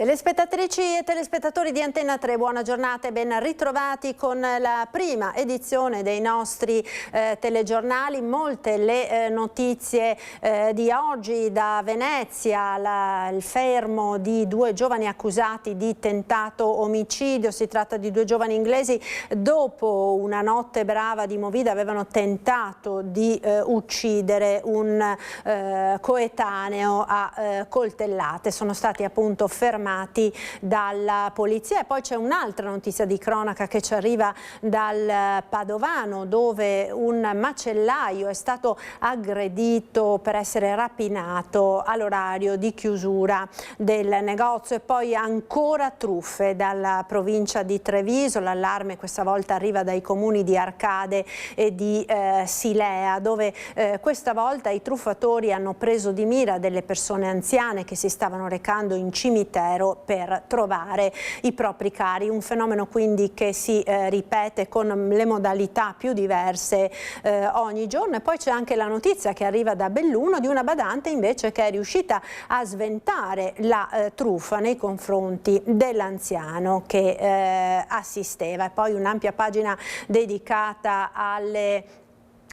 Telespettatrici e telespettatori di Antenna 3, buona giornata e ben ritrovati con la prima edizione dei nostri telegiornali. Molte le notizie di oggi da Venezia, il fermo di due giovani accusati di tentato omicidio. Si tratta di due giovani inglesi, dopo una notte brava di movida avevano tentato di uccidere un coetaneo a coltellate. Sono stati appunto fermati dalla polizia. E poi c'è un'altra notizia di cronaca che ci arriva dal Padovano, dove un macellaio è stato aggredito per essere rapinato all'orario di chiusura del negozio. E poi ancora truffe dalla provincia di Treviso. L'allarme questa volta arriva dai comuni di Arcade e di Silea, dove questa volta i truffatori hanno preso di mira delle persone anziane che si stavano recando in cimitero per trovare i propri cari. Un fenomeno quindi che si ripete con le modalità più diverse ogni giorno. E poi c'è anche la notizia che arriva da Belluno di una badante invece che è riuscita a sventare la truffa nei confronti dell'anziano che assisteva. E poi un'ampia pagina dedicata alle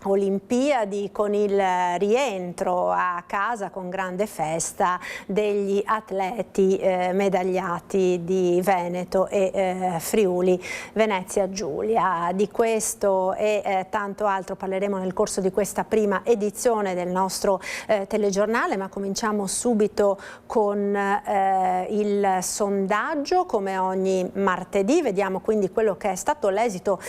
Olimpiadi, con il rientro a casa con grande festa degli atleti medagliati di Veneto e Friuli Venezia Giulia. Di questo e tanto altro parleremo nel corso di questa prima edizione del nostro telegiornale, ma cominciamo subito con il sondaggio. Come ogni martedì vediamo quindi quello che è stato l'esito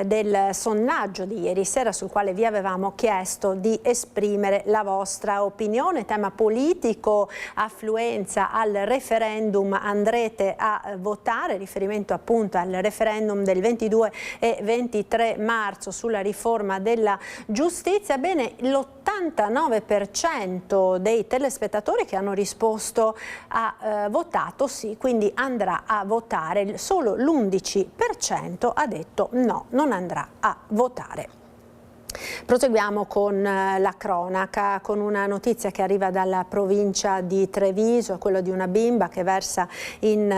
del sondaggio di ieri sera, sul quale vi avevamo chiesto di esprimere la vostra opinione. Tema politico: affluenza al referendum, andrete a votare, riferimento appunto al referendum del 22 e 23 marzo sulla riforma della giustizia. Bene, l'89% dei telespettatori che hanno risposto ha votato sì, quindi andrà a votare. Solo l'11% ha detto no, non andrà a votare. Proseguiamo con la cronaca, con una notizia che arriva dalla provincia di Treviso, quello di una bimba che versa in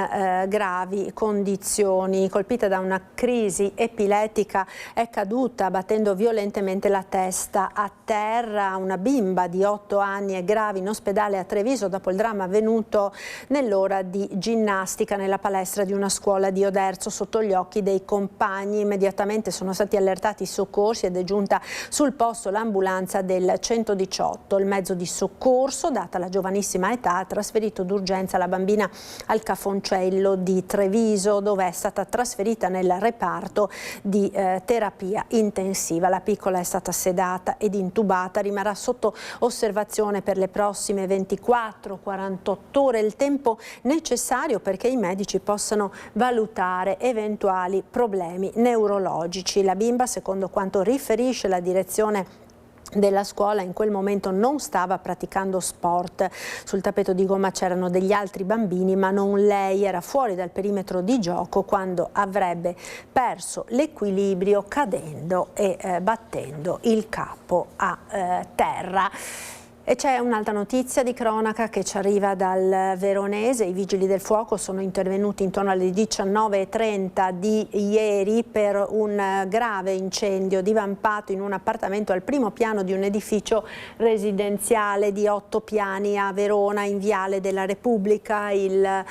gravi condizioni. Colpita da una crisi epilettica, è caduta battendo violentemente la testa a terra. Una bimba di 8 anni è grave in ospedale a Treviso dopo il dramma avvenuto nell'ora di ginnastica nella palestra di una scuola di Oderzo sotto gli occhi dei compagni. Immediatamente sono stati allertati i soccorsi ed è giunta sul posto l'ambulanza del 118. Il mezzo di soccorso, data la giovanissima età, ha trasferito d'urgenza la bambina al Cafoncello di Treviso, dove è stata trasferita nel reparto di terapia intensiva. La piccola è stata sedata ed intubata, rimarrà sotto osservazione per le prossime 24-48 ore, il tempo necessario perché i medici possano valutare eventuali problemi neurologici. La bimba, secondo quanto riferisce la direzione della scuola, in quel momento non stava praticando sport. Sul tappeto di gomma c'erano degli altri bambini, ma non lei. Era fuori dal perimetro di gioco quando avrebbe perso l'equilibrio cadendo e battendo il capo a terra. E c'è un'altra notizia di cronaca che ci arriva dal Veronese. I vigili del fuoco sono intervenuti intorno alle 19:30 di ieri per un grave incendio divampato in un appartamento al primo piano di un edificio residenziale di 8 piani a Verona, in Viale della Repubblica. Il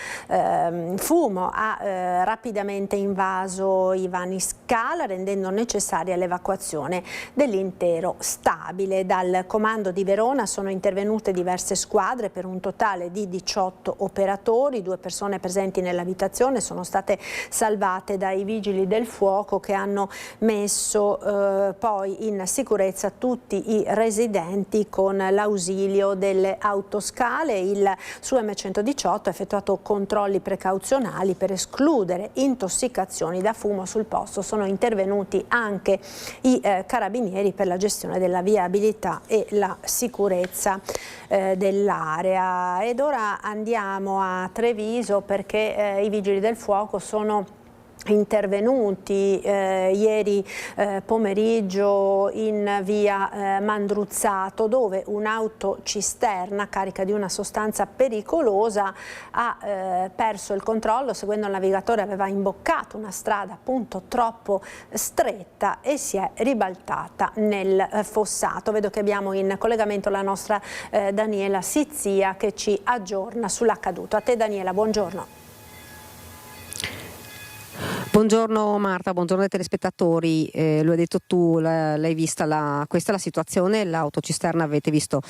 fumo ha rapidamente invaso i vani scala, rendendo necessaria l'evacuazione dell'intero stabile. Dal comando di Verona sono intervenute diverse squadre per un totale di 18 operatori. 2 persone presenti nell'abitazione sono state salvate dai vigili del fuoco, che hanno messo poi in sicurezza tutti i residenti con l'ausilio delle autoscale. Il SUEM 118 ha effettuato controlli precauzionali per escludere intossicazioni da fumo. Sul posto sono intervenuti anche i carabinieri per la gestione della viabilità e la sicurezza dell'area. Ed ora andiamo a Treviso perché i vigili del fuoco sono intervenuti ieri pomeriggio in via Mandruzzato, dove un'autocisterna carica di una sostanza pericolosa ha perso il controllo. Seguendo il navigatore aveva imboccato una strada appunto troppo stretta e si è ribaltata nel fossato. Vedo che abbiamo in collegamento la nostra Daniela Sizia che ci aggiorna sull'accaduto. A te Daniela, buongiorno. Buongiorno Marta, buongiorno ai telespettatori. Lo hai detto tu, l'hai vista, questa è la situazione. L'autocisterna avete visto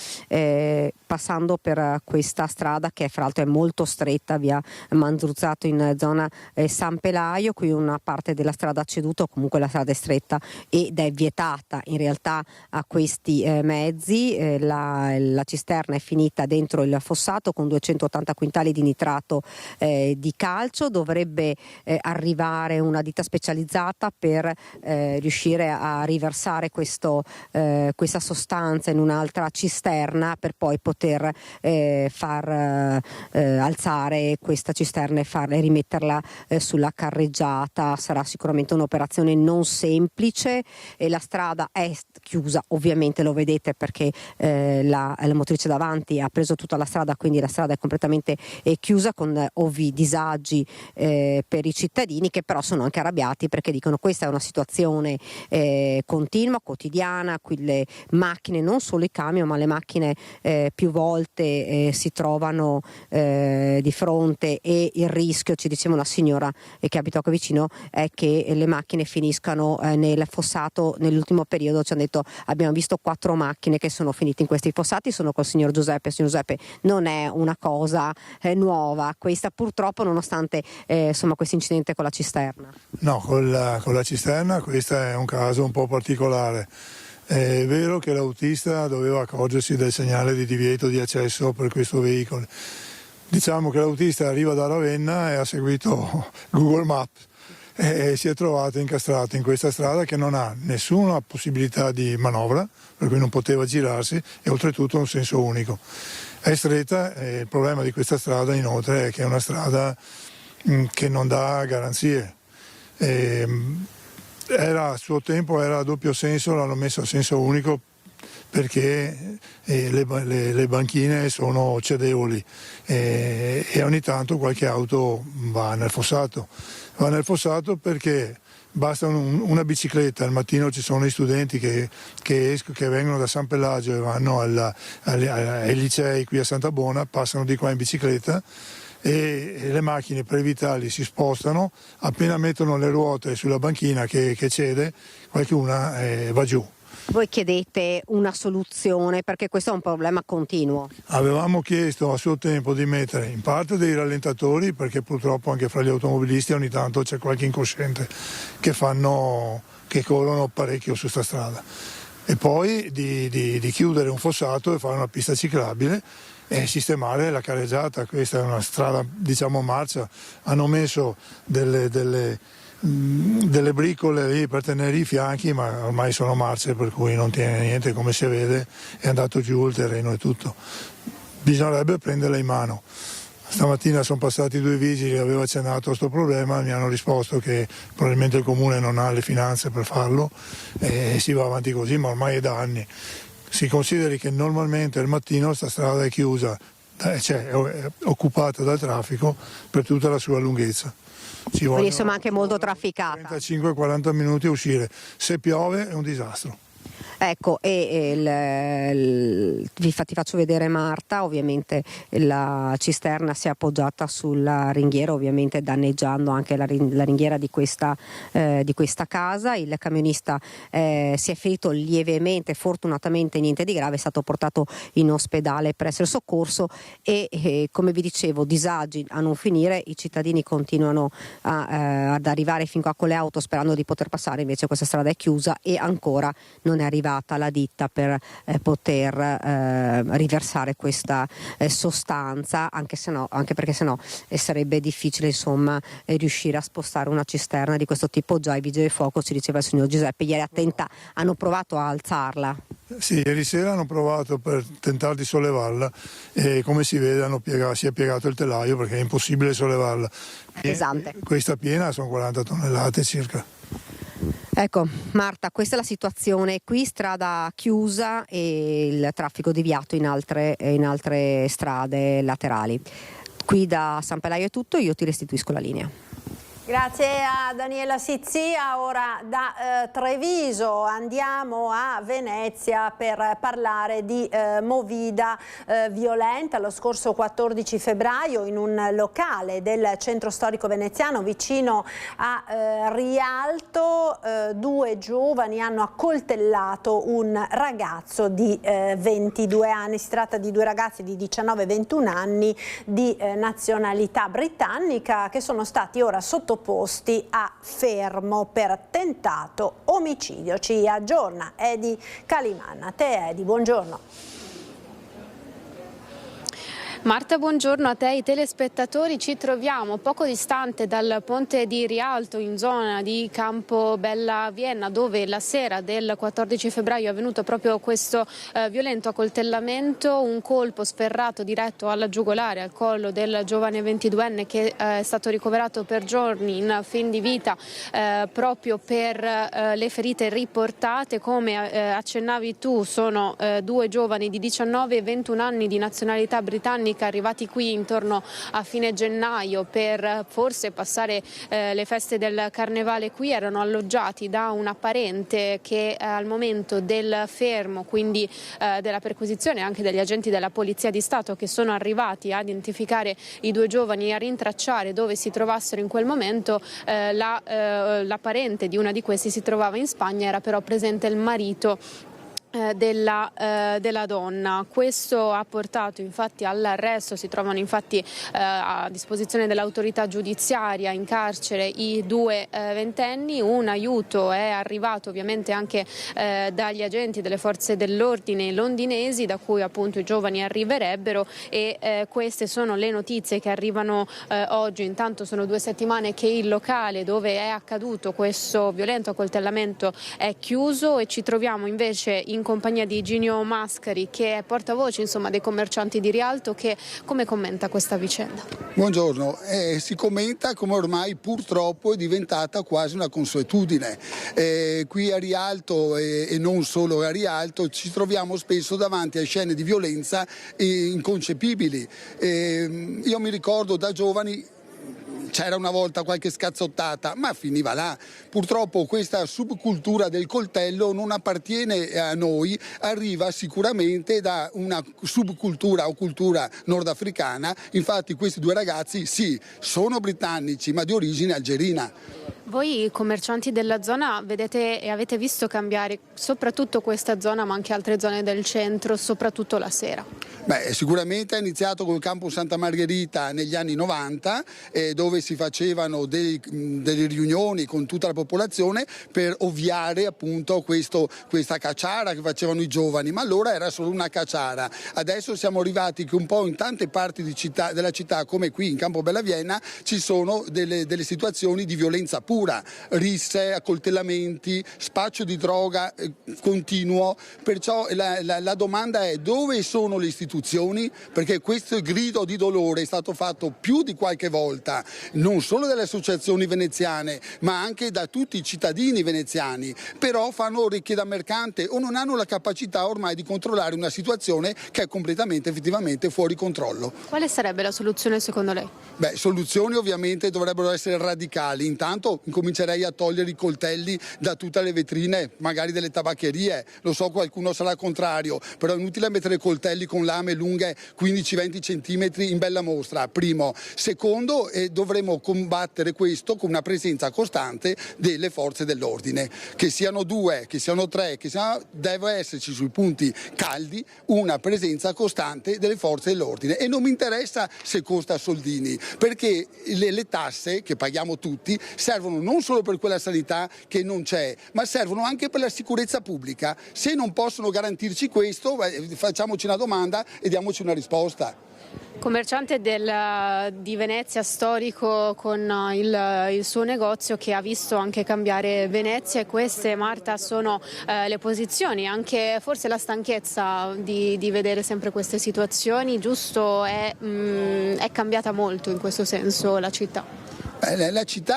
passando per questa strada che fra l'altro è molto stretta, via Mandruzzato in zona San Pelaio. Qui una parte della strada ha ceduto, comunque la strada è stretta ed è vietata in realtà a questi mezzi. La cisterna è finita dentro il fossato con 280 quintali di nitrato di calcio. Dovrebbe arrivare una ditta specializzata per riuscire a riversare questa sostanza in un'altra cisterna per poi poter far alzare questa cisterna e rimetterla sulla carreggiata. Sarà sicuramente un'operazione non semplice e la strada è chiusa, ovviamente lo vedete perché la motrice davanti ha preso tutta la strada, quindi la strada è completamente chiusa con ovvi disagi per i cittadini, che però sono anche arrabbiati perché dicono questa è una situazione continua, quotidiana. Qui le macchine, non solo i camion ma le macchine più volte si trovano di fronte, e il rischio, ci diceva una signora che abita qui vicino, è che le macchine finiscano nel fossato. Nell'ultimo periodo ci hanno detto abbiamo visto 4 macchine che sono finite in questi fossati. Sono col signor Giuseppe. Signor Giuseppe, non è una cosa nuova questa, purtroppo, nonostante questo incidente con la cisterna. No, con la cisterna questo è un caso un po' particolare. È vero che l'autista doveva accorgersi del segnale di divieto di accesso per questo veicolo. Diciamo che l'autista arriva da Ravenna e ha seguito Google Maps e si è trovato incastrato in questa strada che non ha nessuna possibilità di manovra, per cui non poteva girarsi, e oltretutto un senso unico. È stretta e il problema di questa strada inoltre è che è una strada che non dà garanzie. A suo tempo era a doppio senso, l'hanno messo a senso unico perché le banchine sono cedevoli e ogni tanto qualche auto va nel fossato. Va nel fossato perché basta una bicicletta. Al mattino ci sono gli studenti che vengono da San Pelagio e vanno ai licei qui a Santa Bona, passano di qua in bicicletta e le macchine per evitarli si spostano. Appena mettono le ruote sulla banchina che cede, qualcuna va giù. Voi chiedete una soluzione perché questo è un problema continuo. Avevamo chiesto a suo tempo di mettere in parte dei rallentatori, perché purtroppo anche fra gli automobilisti ogni tanto c'è qualche incosciente che corrono parecchio su sta strada, e poi di chiudere un fossato e fare una pista ciclabile e sistemare la carreggiata. Questa è una strada, diciamo, marcia. Hanno messo delle bricole lì per tenere i fianchi, ma ormai sono marce, per cui non tiene niente, come si vede è andato giù il terreno e tutto. Bisognerebbe prenderla in mano. Stamattina sono passati 2 vigili, avevo accennato a questo problema, mi hanno risposto che probabilmente il comune non ha le finanze per farlo e si va avanti così, ma ormai è da anni. Si consideri che normalmente al mattino questa strada è chiusa, cioè è occupata dal traffico per tutta la sua lunghezza. Quindi insomma anche molto trafficata. 35-40 minuti a uscire, se piove è un disastro. Ecco, ti faccio vedere Marta. Ovviamente la cisterna si è appoggiata sulla ringhiera, ovviamente danneggiando anche la ringhiera di questa casa. Il camionista si è ferito lievemente, fortunatamente niente di grave, è stato portato in ospedale per essere soccorso e come vi dicevo, disagi a non finire. I cittadini continuano ad arrivare fin qua con le auto sperando di poter passare, invece questa strada è chiusa e ancora non è arrivato attivata la ditta per poter riversare questa sostanza, anche perché sennò sarebbe difficile insomma riuscire a spostare una cisterna di questo tipo. Già i vigili del fuoco, ci diceva il signor Giuseppe, ieri hanno provato a alzarla. Sì, ieri sera hanno provato per tentare di sollevarla e come si vede si è piegato il telaio perché è impossibile sollevarla. Pesante. Questa piena sono 40 tonnellate circa. Ecco Marta, questa è la situazione qui, strada chiusa e il traffico deviato in altre strade laterali. Qui da San Pelaio è tutto, io ti restituisco la linea. Grazie a Daniela Sizzia. Ora da Treviso andiamo a Venezia per parlare di movida violenta. Lo scorso 14 febbraio in un locale del centro storico veneziano vicino a Rialto due giovani hanno accoltellato un ragazzo di 22 anni. Si tratta di due ragazzi di 19 e 21 anni di nazionalità britannica che sono stati ora sottoposti a fermo per tentato omicidio. Ci aggiorna Edi Calimanna. Te Edi, buongiorno. Marta, buongiorno a te e ai telespettatori. Ci troviamo poco distante dal ponte di Rialto in zona di Campobella Vienna, dove la sera del 14 febbraio è avvenuto proprio questo violento accoltellamento, un colpo sferrato diretto alla giugolare, al collo del giovane 22enne che è stato ricoverato per giorni in fin di vita proprio per le ferite riportate. Come accennavi tu, sono due giovani di 19 e 21 anni di nazionalità britannica arrivati qui intorno a fine gennaio per forse passare le feste del carnevale qui. Erano alloggiati da una parente che al momento del fermo, quindi della perquisizione anche degli agenti della Polizia di Stato che sono arrivati a identificare i due giovani e a rintracciare dove si trovassero in quel momento, la parente di una di questi si trovava in Spagna, era però presente il marito della donna. Questo ha portato infatti all'arresto. Si trovano infatti a disposizione dell'autorità giudiziaria in carcere i due ventenni. Un aiuto è arrivato ovviamente anche dagli agenti delle forze dell'ordine londinesi, da cui appunto i giovani arriverebbero, e queste sono le notizie che arrivano oggi. Intanto sono 2 settimane che il locale dove è accaduto questo violento accoltellamento è chiuso, e ci troviamo invece in compagnia di Ginio Mascari, che è portavoce insomma dei commercianti di Rialto, che come commenta questa vicenda? Buongiorno, si commenta come ormai purtroppo è diventata quasi una consuetudine. Qui a Rialto e non solo a Rialto ci troviamo spesso davanti a scene di violenza inconcepibili. Io mi ricordo da giovani c'era una volta qualche scazzottata, ma finiva là. Purtroppo questa subcultura del coltello non appartiene a noi, arriva sicuramente da una subcultura o cultura nordafricana. Infatti questi due ragazzi sì, sono britannici ma di origine algerina. Voi commercianti della zona vedete e avete visto cambiare soprattutto questa zona, ma anche altre zone del centro, soprattutto la sera? Beh, sicuramente è iniziato col campo Santa Margherita negli anni 90, dove si facevano delle riunioni con tutta la popolazione per ovviare appunto questa cacciara che facevano i giovani, ma allora era solo una cacciara. Adesso siamo arrivati che un po' in tante parti della città, come qui in Campobella Vienna, ci sono delle situazioni di violenza pura, risse, accoltellamenti, spaccio di droga continuo. Perciò la domanda è: dove sono le istituzioni? Perché questo grido di dolore è stato fatto più di qualche volta, non solo dalle associazioni veneziane, ma anche da tutti i cittadini veneziani, però fanno orecchie da mercante o non hanno la capacità ormai di controllare una situazione che è completamente, effettivamente fuori controllo. Quale sarebbe la soluzione secondo lei? Beh, soluzioni ovviamente dovrebbero essere radicali. Intanto incomincerei a togliere i coltelli da tutte le vetrine, magari delle tabaccherie. Lo so, qualcuno sarà contrario, però è inutile mettere coltelli con lame lunghe 15-20 centimetri in bella mostra, primo. Secondo, dovremo combattere questo con una presenza costante delle forze dell'ordine, che siano 2, che siano 3, deve esserci sui punti caldi una presenza costante delle forze dell'ordine, e non mi interessa se costa soldini, perché le tasse che paghiamo tutti servono servono non solo per quella sanità che non c'è, ma servono anche per la sicurezza pubblica. Se non possono garantirci questo, facciamoci una domanda e diamoci una risposta. Commerciante di Venezia, storico con il suo negozio, che ha visto anche cambiare Venezia, e queste, Marta, sono le posizioni, anche forse la stanchezza di vedere sempre queste situazioni, giusto? È cambiata molto in questo senso la città. La città,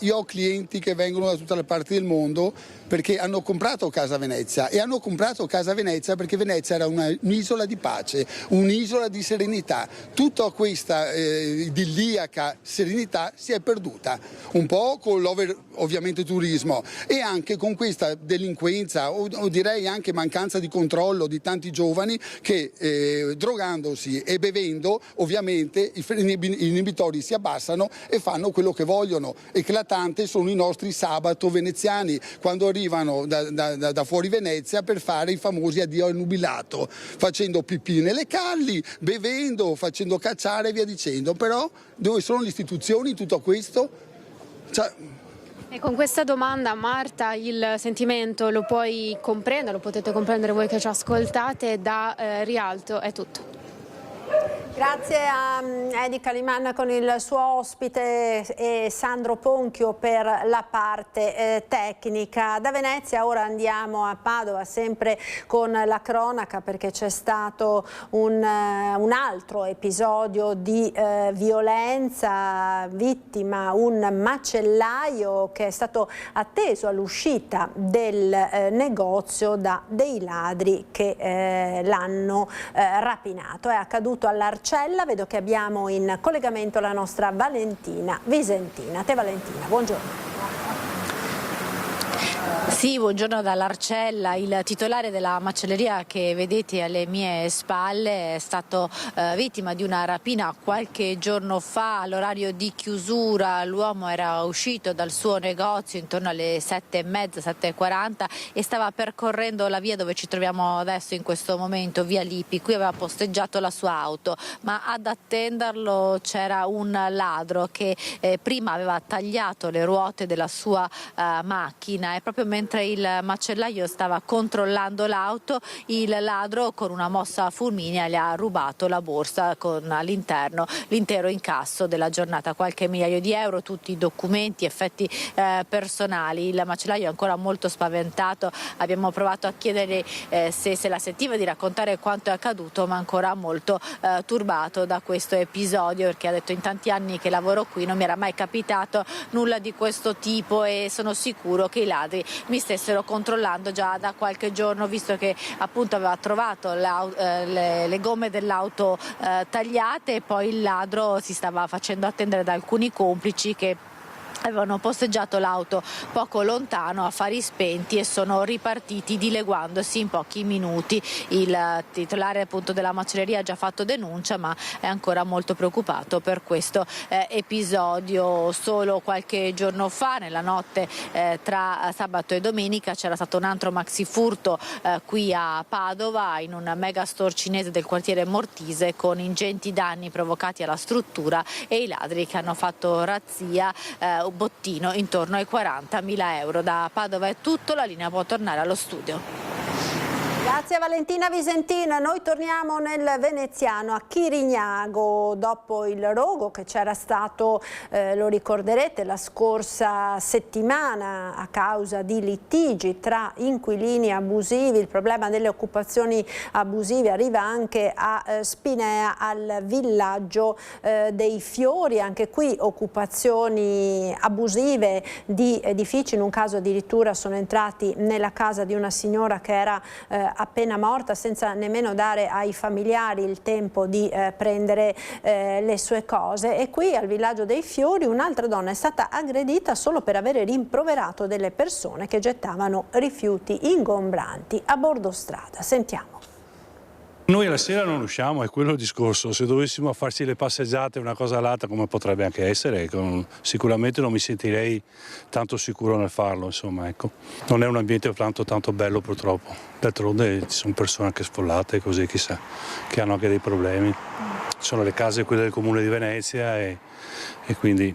io ho clienti che vengono da tutte le parti del mondo perché hanno comprato casa a Venezia, e hanno comprato casa a Venezia perché Venezia era un'isola di pace, un'isola di serenità. Tutta questa idilliaca serenità si è perduta, un po' con l'over ovviamente turismo, e anche con questa delinquenza, o direi anche mancanza di controllo di tanti giovani che drogandosi e bevendo ovviamente i inibitori si abbassano e fanno quello che vogliono. Eclatante sono i nostri sabato veneziani, quando arrivano da fuori Venezia per fare i famosi addio al nubilato, facendo pipì nelle calli, bevendo, facendo cacciare e via dicendo. Però dove sono le istituzioni in tutto questo? E con questa domanda, Marta, il sentimento lo puoi comprendere, lo potete comprendere voi che ci ascoltate. Da Rialto è tutto. Grazie a Edi Caliman con il suo ospite e Sandro Ponchio per la parte tecnica. Da Venezia ora andiamo a Padova, sempre con la cronaca, perché c'è stato un altro episodio di violenza, vittima un macellaio che è stato atteso all'uscita del negozio da dei ladri che l'hanno rapinato. È accaduto all'Arcella. Vedo che abbiamo in collegamento la nostra Valentina Visentina. Te Valentina, buongiorno. Sì, buongiorno dall'Arcella. Il titolare della macelleria che vedete alle mie spalle è stato vittima di una rapina qualche giorno fa. All'orario di chiusura l'uomo era uscito dal suo negozio intorno alle 7:30, 7:40 e stava percorrendo la via dove ci troviamo adesso in questo momento, via Lippi. Qui aveva posteggiato la sua auto, ma ad attenderlo c'era un ladro che prima aveva tagliato le ruote della sua macchina, e proprio mentre il macellaio stava controllando l'auto, il ladro con una mossa fulminea gli ha rubato la borsa con all'interno l'intero incasso della giornata, qualche migliaio di euro, tutti i documenti, effetti personali. Il macellaio è ancora molto spaventato, abbiamo provato a chiedere se la sentiva di raccontare quanto è accaduto, ma ancora molto turbato da questo episodio, perché ha detto: in tanti anni che lavoro qui non mi era mai capitato nulla di questo tipo e sono sicuro che i ladri mi stessero controllando già da qualche giorno, visto che appunto aveva trovato le gomme dell'auto tagliate, e poi il ladro si stava facendo attendere da alcuni complici che avevano posteggiato l'auto poco lontano, affari spenti, e sono ripartiti dileguandosi in pochi minuti. Il titolare appunto della macelleria ha già fatto denuncia, ma è ancora molto preoccupato per questo episodio. Solo qualche giorno fa, nella notte tra sabato e domenica, c'era stato un altro maxi furto qui a Padova, in un megastore cinese del quartiere Mortise, con ingenti danni provocati alla struttura e i ladri che hanno fatto razzia, bottino intorno ai 40.000 euro. Da Padova è tutto, la linea può tornare allo studio. Grazie Valentina Visentina. Noi torniamo nel veneziano, a Chirignago, dopo il rogo che c'era stato, lo ricorderete, la scorsa settimana a causa di litigi tra inquilini abusivi. Il problema delle occupazioni abusive arriva anche a Spinea, al villaggio dei Fiori. Anche qui occupazioni abusive di edifici, in un caso addirittura sono entrati nella casa di una signora che era appena morta, senza nemmeno dare ai familiari il tempo di prendere le sue cose. E qui al villaggio dei Fiori un'altra donna è stata aggredita solo per avere rimproverato delle persone che gettavano rifiuti ingombranti a bordo strada. Sentiamo. Noi alla sera non usciamo, è quello il discorso. Se dovessimo farci le passeggiate una cosa all'altra, come potrebbe anche essere, sicuramente non mi sentirei tanto sicuro nel farlo, insomma, ecco. Non è un ambiente tanto bello, purtroppo. D'altronde ci sono persone anche sfollate, così, chissà, che hanno anche dei problemi. Ci sono le case, quelle del comune di Venezia, e quindi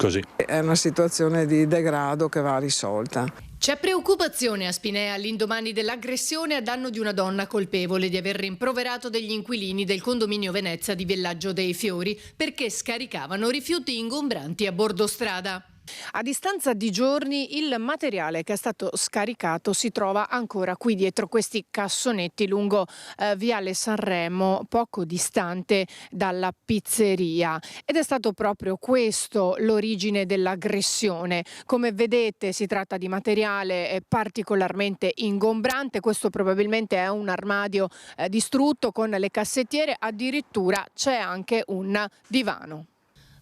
così. È una situazione di degrado che va risolta. C'è preoccupazione a Spinea all'indomani dell'aggressione a danno di una donna colpevole di aver rimproverato degli inquilini del condominio Venezia di Villaggio dei Fiori perché scaricavano rifiuti ingombranti a bordo strada. A distanza di giorni il materiale che è stato scaricato si trova ancora qui dietro questi cassonetti lungo Viale Sanremo, poco distante dalla pizzeria, ed è stato proprio questo l'origine dell'aggressione. Come vedete si tratta di materiale particolarmente ingombrante, questo probabilmente è un armadio distrutto con le cassettiere, addirittura c'è anche un divano.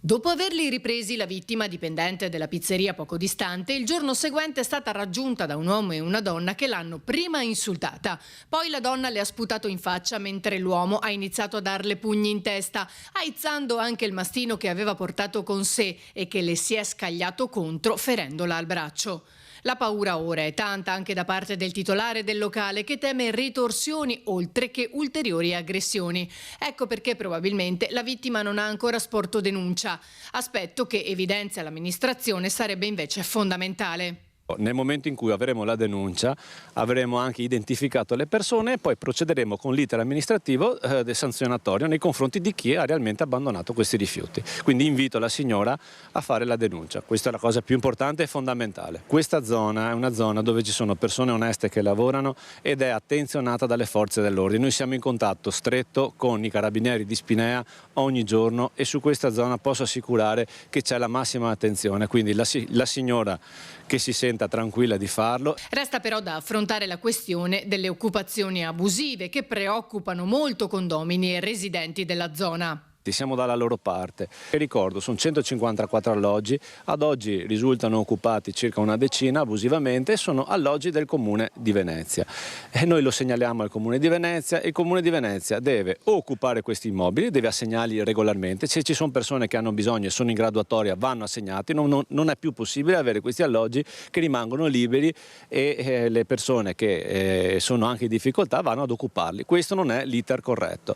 Dopo averli ripresi, la vittima, dipendente della pizzeria poco distante, il giorno seguente è stata raggiunta da un uomo e una donna che l'hanno prima insultata. Poi la donna le ha sputato in faccia mentre l'uomo ha iniziato a darle pugni in testa, aizzando anche il mastino che aveva portato con sé e che le si è scagliato contro, ferendola al braccio. La paura ora è tanta anche da parte del titolare del locale, che teme ritorsioni oltre che ulteriori aggressioni. Ecco perché probabilmente la vittima non ha ancora sporto denuncia, aspetto che, evidenzia l'amministrazione, sarebbe invece fondamentale. Nel momento in cui avremo la denuncia avremo anche identificato le persone e poi procederemo con l'iter amministrativo sanzionatorio nei confronti di chi ha realmente abbandonato questi rifiuti. Quindi invito la signora a fare la denuncia, questa è la cosa più importante e fondamentale. Questa zona è una zona dove ci sono persone oneste che lavorano ed è attenzionata dalle forze dell'ordine. Noi siamo in contatto stretto con i carabinieri di Spinea ogni giorno e su questa zona posso assicurare che c'è la massima attenzione, quindi la signora che si senta tranquilla di farlo. Resta però da affrontare la questione delle occupazioni abusive che preoccupano molto condomini e residenti della zona. Siamo dalla loro parte. E ricordo, sono 154 alloggi, ad oggi risultano occupati circa una decina abusivamente e sono alloggi del Comune di Venezia. E noi lo segnaliamo al Comune di Venezia e il Comune di Venezia deve occupare questi immobili, deve assegnarli regolarmente. Se ci sono persone che hanno bisogno e sono in graduatoria vanno assegnati, non è più possibile avere questi alloggi che rimangono liberi e le persone che sono anche in difficoltà vanno ad occuparli. Questo non è l'iter corretto.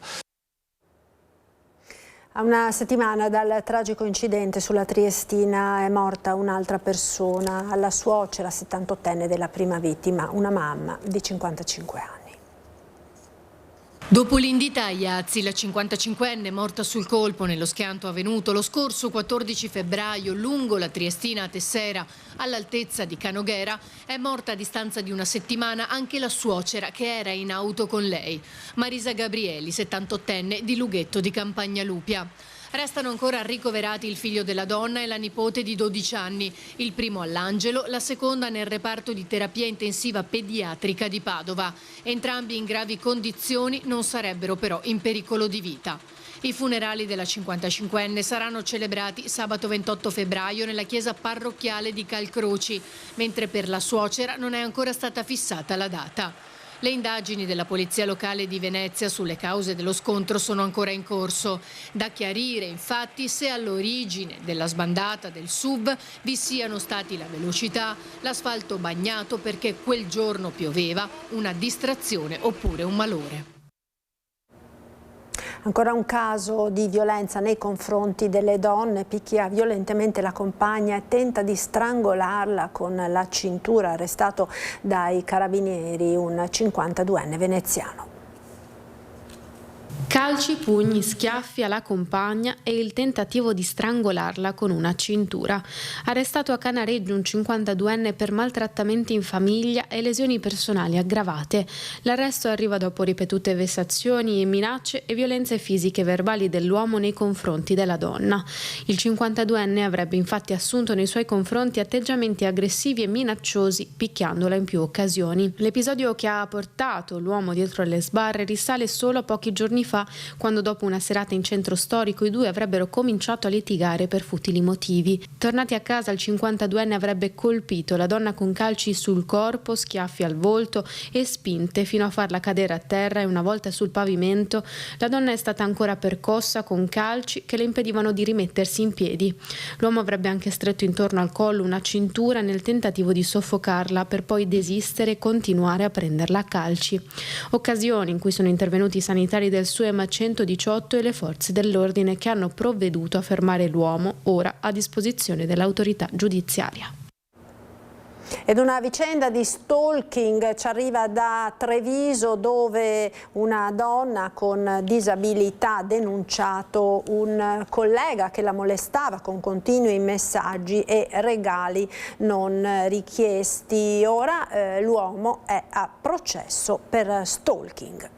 A una settimana dal tragico incidente sulla Triestina è morta un'altra persona, la suocera 78enne della prima vittima, una mamma di 55 anni. Dopo l'Indita a Iazzi, la 55enne morta sul colpo nello schianto avvenuto lo scorso 14 febbraio lungo la Triestina a Tessera, all'altezza di Canoghera, è morta a distanza di una settimana anche la suocera che era in auto con lei, Marisa Gabrieli, 78enne di Lughetto di Campagnalupia. Restano ancora ricoverati il figlio della donna e la nipote di 12 anni, il primo all'Angelo, la seconda nel reparto di terapia intensiva pediatrica di Padova. Entrambi in gravi condizioni, non sarebbero però in pericolo di vita. I funerali della 55enne saranno celebrati sabato 28 febbraio nella chiesa parrocchiale di Calcroci, mentre per la suocera non è ancora stata fissata la data. Le indagini della Polizia Locale di Venezia sulle cause dello scontro sono ancora in corso. Da chiarire infatti se all'origine della sbandata del SUV vi siano stati la velocità, l'asfalto bagnato perché quel giorno pioveva, una distrazione oppure un malore. Ancora un caso di violenza nei confronti delle donne, picchia violentemente la compagna e tenta di strangolarla con la cintura, arrestato dai carabinieri un 52enne veneziano. Calci, pugni, schiaffi alla compagna e il tentativo di strangolarla con una cintura. Arrestato a Canareggio un 52enne per maltrattamenti in famiglia e lesioni personali aggravate. L'arresto arriva dopo ripetute vessazioni e minacce e violenze fisiche e verbali dell'uomo nei confronti della donna. Il 52enne avrebbe infatti assunto nei suoi confronti atteggiamenti aggressivi e minacciosi, picchiandola in più occasioni. L'episodio che ha portato l'uomo dietro le sbarre risale solo a pochi giorni fa, quando dopo una serata in centro storico i due avrebbero cominciato a litigare per futili motivi. Tornati a casa, il 52enne avrebbe colpito la donna con calci sul corpo, schiaffi al volto e spinte fino a farla cadere a terra, e una volta sul pavimento la donna è stata ancora percossa con calci che le impedivano di rimettersi in piedi. L'uomo avrebbe anche stretto intorno al collo una cintura nel tentativo di soffocarla, per poi desistere e continuare a prenderla a calci. Occasioni in cui sono intervenuti i sanitari del SUEMO ma 118 e le forze dell'ordine che hanno provveduto a fermare l'uomo, ora a disposizione dell'autorità giudiziaria. Ed una vicenda di stalking ci arriva da Treviso, dove una donna con disabilità ha denunciato un collega che la molestava con continui messaggi e regali non richiesti. Ora l'uomo è a processo per stalking.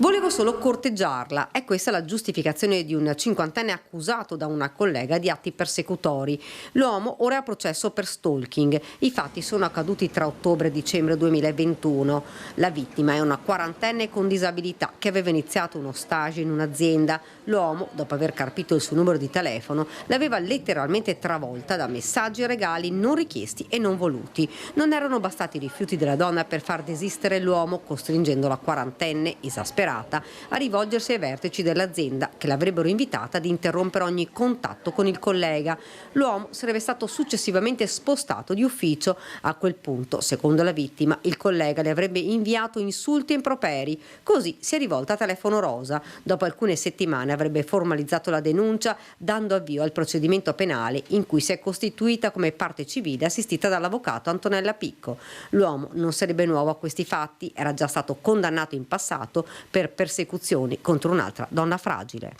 Volevo solo corteggiarla, è questa la giustificazione di un 50enne accusato da una collega di atti persecutori. L'uomo ora è a processo per stalking. I fatti sono accaduti tra ottobre e dicembre 2021. La vittima è una 40enne con disabilità che aveva iniziato uno stage in un'azienda. L'uomo, dopo aver carpito il suo numero di telefono, l'aveva letteralmente travolta da messaggi e regali non richiesti e non voluti. Non erano bastati i rifiuti della donna per far desistere l'uomo, costringendo la 40enne, esasperata, a rivolgersi ai vertici dell'azienda che l'avrebbero invitata ad interrompere ogni contatto con il collega. L'uomo sarebbe stato successivamente spostato di ufficio. A quel punto, secondo la vittima, il collega le avrebbe inviato insulti e improperi. Così si è rivolta a Telefono Rosa. Dopo alcune settimane avrebbe formalizzato la denuncia, dando avvio al procedimento penale in cui si è costituita come parte civile assistita dall'avvocato Antonella Picco. L'uomo non sarebbe nuovo a questi fatti, era già stato condannato in passato per persecuzioni contro un'altra donna fragile.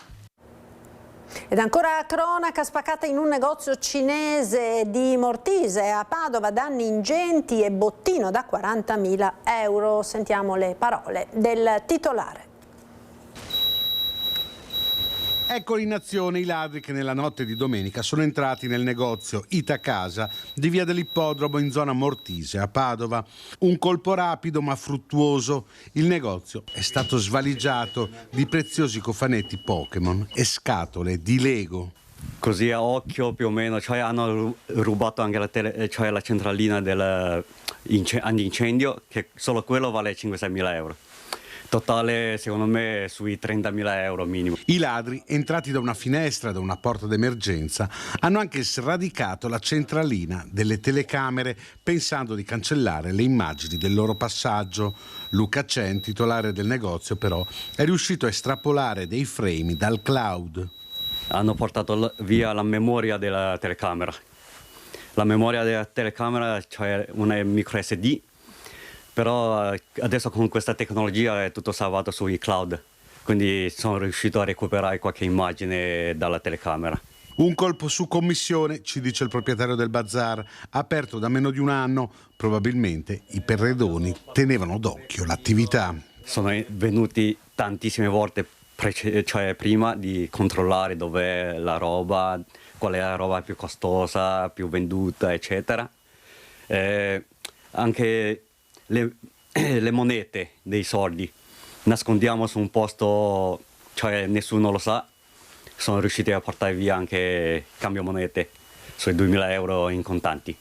Ed ancora cronaca spaccata in un negozio cinese di Mortise a Padova, danni ingenti e bottino da 40.000 euro. Sentiamo le parole del titolare. Eccoli in azione i ladri che nella notte di domenica sono entrati nel negozio Itacasa di via dell'Ippodromo in zona Mortise a Padova. Un colpo rapido ma fruttuoso. Il negozio è stato svaligiato di preziosi cofanetti Pokémon e scatole di Lego. Così a occhio più o meno, cioè hanno rubato anche la centralina antincendio, che solo quello vale 5-6 mila euro. Totale secondo me sui 30.000 euro minimo. I ladri, entrati da una finestra, da una porta d'emergenza, hanno anche sradicato la centralina delle telecamere pensando di cancellare le immagini del loro passaggio. Luca Cen, titolare del negozio, però è riuscito a estrapolare dei frame dal cloud. Hanno portato via la memoria della telecamera. La memoria della telecamera, cioè una micro SD, però adesso con questa tecnologia è tutto salvato sui cloud, quindi sono riuscito a recuperare qualche immagine dalla telecamera. Un colpo su commissione, ci dice il proprietario del bazar, aperto da meno di un anno. Probabilmente i perredoni tenevano d'occhio l'attività. Sono venuti tantissime volte cioè prima di controllare dov'è la roba, qual è la roba più costosa, più venduta, eccetera. Anche le monete dei soldi nascondiamo su un posto, cioè nessuno lo sa. Sono riusciti a portare via anche cambio monete sui 2.000 euro in contanti.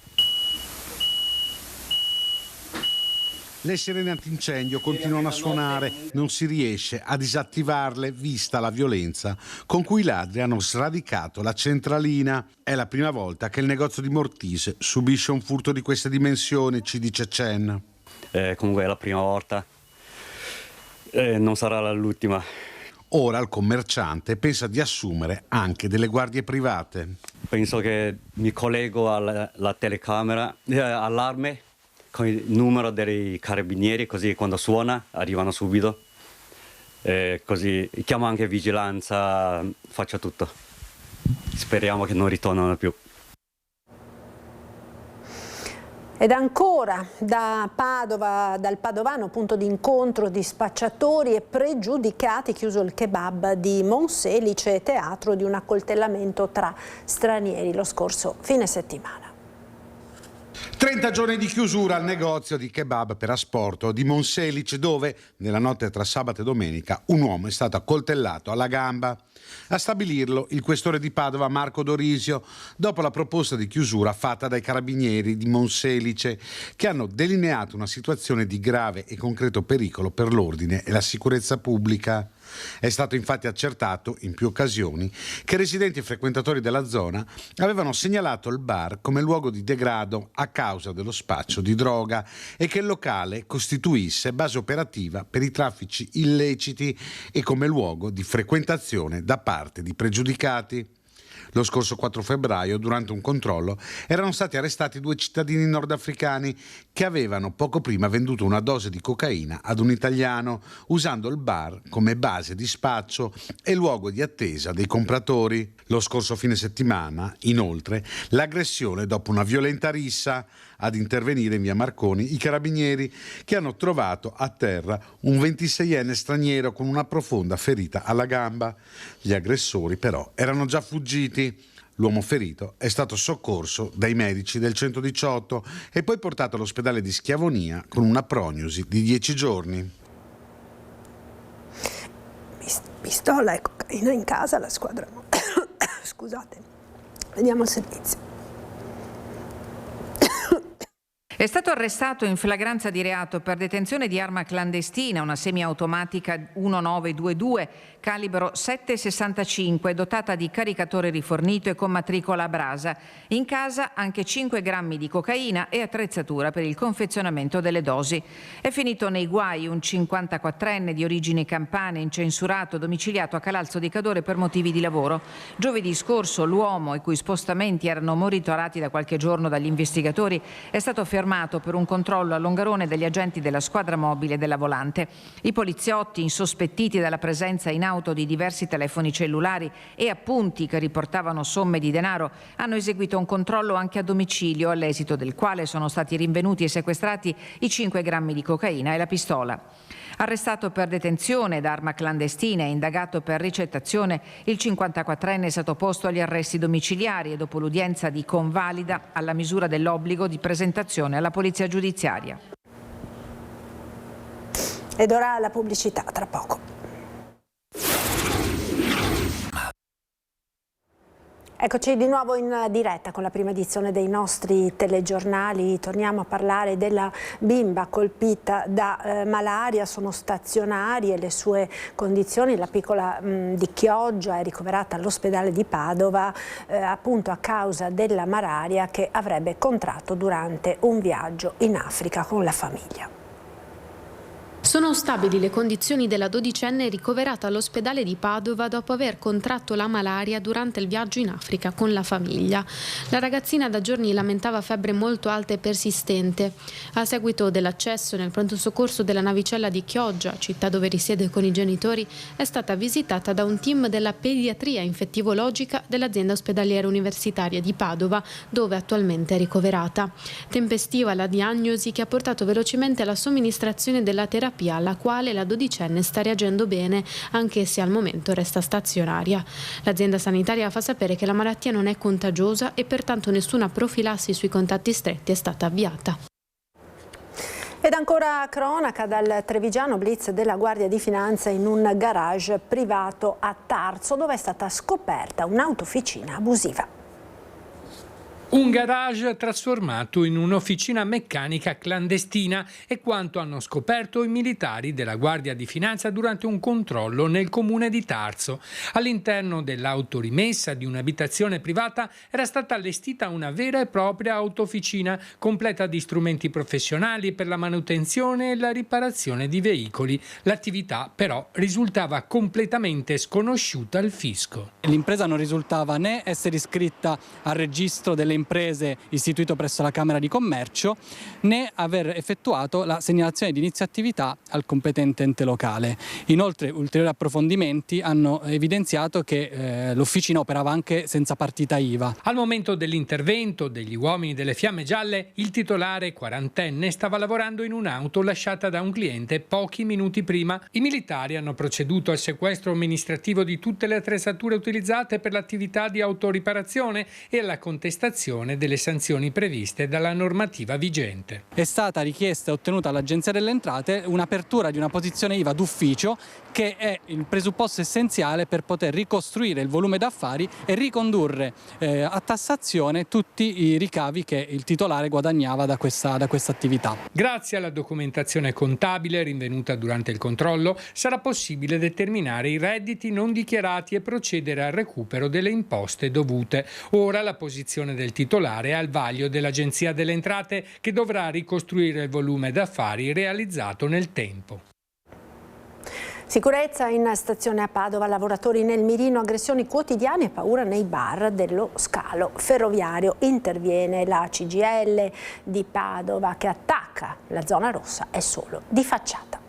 Le sirene antincendio continuano a suonare, non si riesce a disattivarle vista la violenza con cui i ladri hanno sradicato la centralina. È la prima volta che il negozio di Mortise subisce un furto di queste dimensioni, ci dice Cen. Comunque è la prima volta, non sarà l'ultima. Ora il commerciante pensa di assumere anche delle guardie private. Penso che mi collego alla telecamera, allarme, con il numero dei carabinieri, così quando suona arrivano subito. Così chiamo anche vigilanza, faccio tutto. Speriamo che non ritornano più. Ed ancora da Padova, dal padovano punto d'incontro di spacciatori e pregiudicati, chiuso il kebab di Monselice, teatro di un accoltellamento tra stranieri lo scorso fine settimana. 30 giorni di chiusura al negozio di kebab per asporto di Monselice, dove nella notte tra sabato e domenica un uomo è stato accoltellato alla gamba. A stabilirlo il questore di Padova Marco Dorisio, dopo la proposta di chiusura fatta dai carabinieri di Monselice, che hanno delineato una situazione di grave e concreto pericolo per l'ordine e la sicurezza pubblica. È stato infatti accertato in più occasioni che residenti e frequentatori della zona avevano segnalato il bar come luogo di degrado a causa dello spaccio di droga e che il locale costituisse base operativa per i traffici illeciti e come luogo di frequentazione da parte di pregiudicati. Lo scorso 4 febbraio, durante un controllo, erano stati arrestati 2 cittadini nordafricani che avevano poco prima venduto una dose di cocaina ad un italiano, usando il bar come base di spaccio e luogo di attesa dei compratori. Lo scorso fine settimana, inoltre, l'aggressione dopo una violenta rissa. Ad intervenire in via Marconi i carabinieri che hanno trovato a terra un 26enne straniero con una profonda ferita alla gamba. Gli aggressori però erano già fuggiti. L'uomo ferito è stato soccorso dai medici del 118 e poi portato all'ospedale di Schiavonia con una prognosi di 10 giorni. Pistola e cocaina in casa, la squadra no. Scusate, vediamo il servizio. È stato arrestato in flagranza di reato per detenzione di arma clandestina, una semiautomatica 1922 calibro 7,65 dotata di caricatore rifornito e con matricola a brasa. In casa anche 5 grammi di cocaina e attrezzatura per il confezionamento delle dosi. È finito nei guai un 54enne di origini campane, incensurato, domiciliato a Calalzo di Cadore per motivi di lavoro. Giovedì scorso l'uomo, i cui spostamenti erano monitorati da qualche giorno dagli investigatori, è stato fermato per un controllo a Longarone dagli agenti della squadra mobile della Volante. I poliziotti, insospettiti dalla presenza in auto di diversi telefoni cellulari e appunti che riportavano somme di denaro, hanno eseguito un controllo anche a domicilio, all'esito del quale sono stati rinvenuti e sequestrati i 5 grammi di cocaina e la pistola. Arrestato per detenzione d'arma clandestina e indagato per ricettazione, il 54enne è stato posto agli arresti domiciliari e dopo l'udienza di convalida alla misura dell'obbligo di presentazione alla polizia giudiziaria. Ed ora la pubblicità, tra poco. Eccoci di nuovo in diretta con la prima edizione dei nostri telegiornali. Torniamo a parlare della bimba colpita da malaria. Sono stazionarie le sue condizioni. La piccola di Chioggia è ricoverata all'ospedale di Padova appunto a causa della malaria che avrebbe contratto durante un viaggio in Africa con la famiglia. Sono stabili le condizioni della dodicenne ricoverata all'ospedale di Padova dopo aver contratto la malaria durante il viaggio in Africa con la famiglia. La ragazzina da giorni lamentava febbre molto alta e persistente. A seguito dell'accesso nel pronto soccorso della navicella di Chioggia, città dove risiede con i genitori, è stata visitata da un team della pediatria infettivologica dell'azienda ospedaliera universitaria di Padova, dove attualmente è ricoverata. Tempestiva la diagnosi che ha portato velocemente alla somministrazione della terapia alla quale la dodicenne sta reagendo bene, anche se al momento resta stazionaria. L'azienda sanitaria fa sapere che la malattia non è contagiosa e pertanto nessuna profilassi sui contatti stretti è stata avviata. Ed ancora cronaca dal trevigiano blitz della Guardia di Finanza in un garage privato a Tarso, dove è stata scoperta un'autofficina abusiva. Un garage trasformato in un'officina meccanica clandestina è quanto hanno scoperto i militari della Guardia di Finanza durante un controllo nel comune di Tarso. All'interno dell'autorimessa di un'abitazione privata era stata allestita una vera e propria autofficina completa di strumenti professionali per la manutenzione e la riparazione di veicoli. L'attività però risultava completamente sconosciuta al fisco. L'impresa non risultava né essere iscritta al registro delle imprese istituito presso la Camera di Commercio, né aver effettuato la segnalazione di inizio attività al competente ente locale. Inoltre ulteriori approfondimenti hanno evidenziato che l'officina operava anche senza partita IVA. Al momento dell'intervento degli uomini delle Fiamme Gialle, il titolare quarantenne stava lavorando in un'auto lasciata da un cliente pochi minuti prima. I militari hanno proceduto al sequestro amministrativo di tutte le attrezzature utilizzate per l'attività di autoriparazione e alla contestazione l'applicazione delle sanzioni previste dalla normativa vigente. È stata richiesta e ottenuta all'Agenzia delle Entrate un'apertura di una posizione IVA d'ufficio, che è il presupposto essenziale per poter ricostruire il volume d'affari e ricondurre a tassazione tutti i ricavi che il titolare guadagnava da questa attività. Grazie alla documentazione contabile rinvenuta durante il controllo sarà possibile determinare i redditi non dichiarati e procedere al recupero delle imposte dovute. Ora la posizione del titolare è al vaglio dell'Agenzia delle Entrate, che dovrà ricostruire il volume d'affari realizzato nel tempo. Sicurezza in stazione a Padova, lavoratori nel mirino, aggressioni quotidiane e paura nei bar dello scalo ferroviario. Interviene la CGIL di Padova che attacca la zona rossa, è solo di facciata.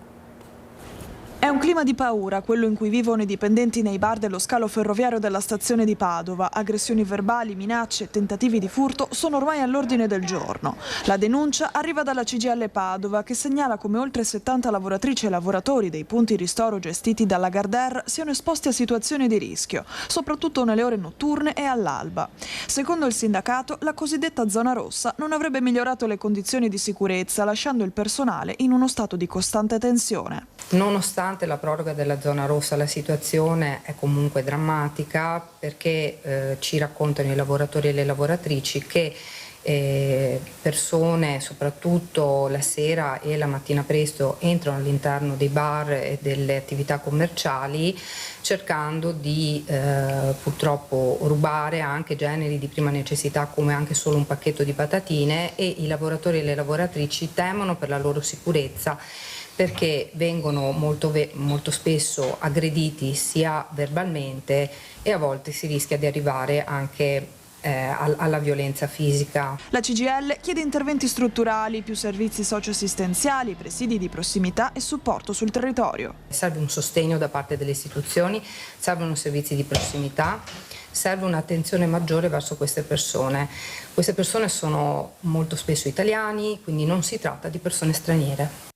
È un clima di paura quello in cui vivono i dipendenti nei bar dello scalo ferroviario della stazione di Padova. Aggressioni verbali, minacce e tentativi di furto sono ormai all'ordine del giorno. La denuncia arriva dalla CGIL Padova, che segnala come oltre 70 lavoratrici e lavoratori dei punti ristoro gestiti dalla Gardère siano esposti a situazioni di rischio, soprattutto nelle ore notturne e all'alba. Secondo il sindacato, la cosiddetta zona rossa non avrebbe migliorato le condizioni di sicurezza, lasciando il personale in uno stato di costante tensione. Nonostante la proroga della zona rossa, la situazione è comunque drammatica, perché ci raccontano i lavoratori e le lavoratrici che persone, soprattutto la sera e la mattina presto, entrano all'interno dei bar e delle attività commerciali cercando di purtroppo rubare anche generi di prima necessità, come anche solo un pacchetto di patatine, e i lavoratori e le lavoratrici temono per la loro sicurezza, perché vengono molto spesso aggrediti sia verbalmente, e a volte si rischia di arrivare anche alla violenza fisica. La CGIL chiede interventi strutturali, più servizi socioassistenziali, presidi di prossimità e supporto sul territorio. Serve un sostegno da parte delle istituzioni, servono servizi di prossimità, serve un'attenzione maggiore verso queste persone. Queste persone sono molto spesso italiani, quindi non si tratta di persone straniere.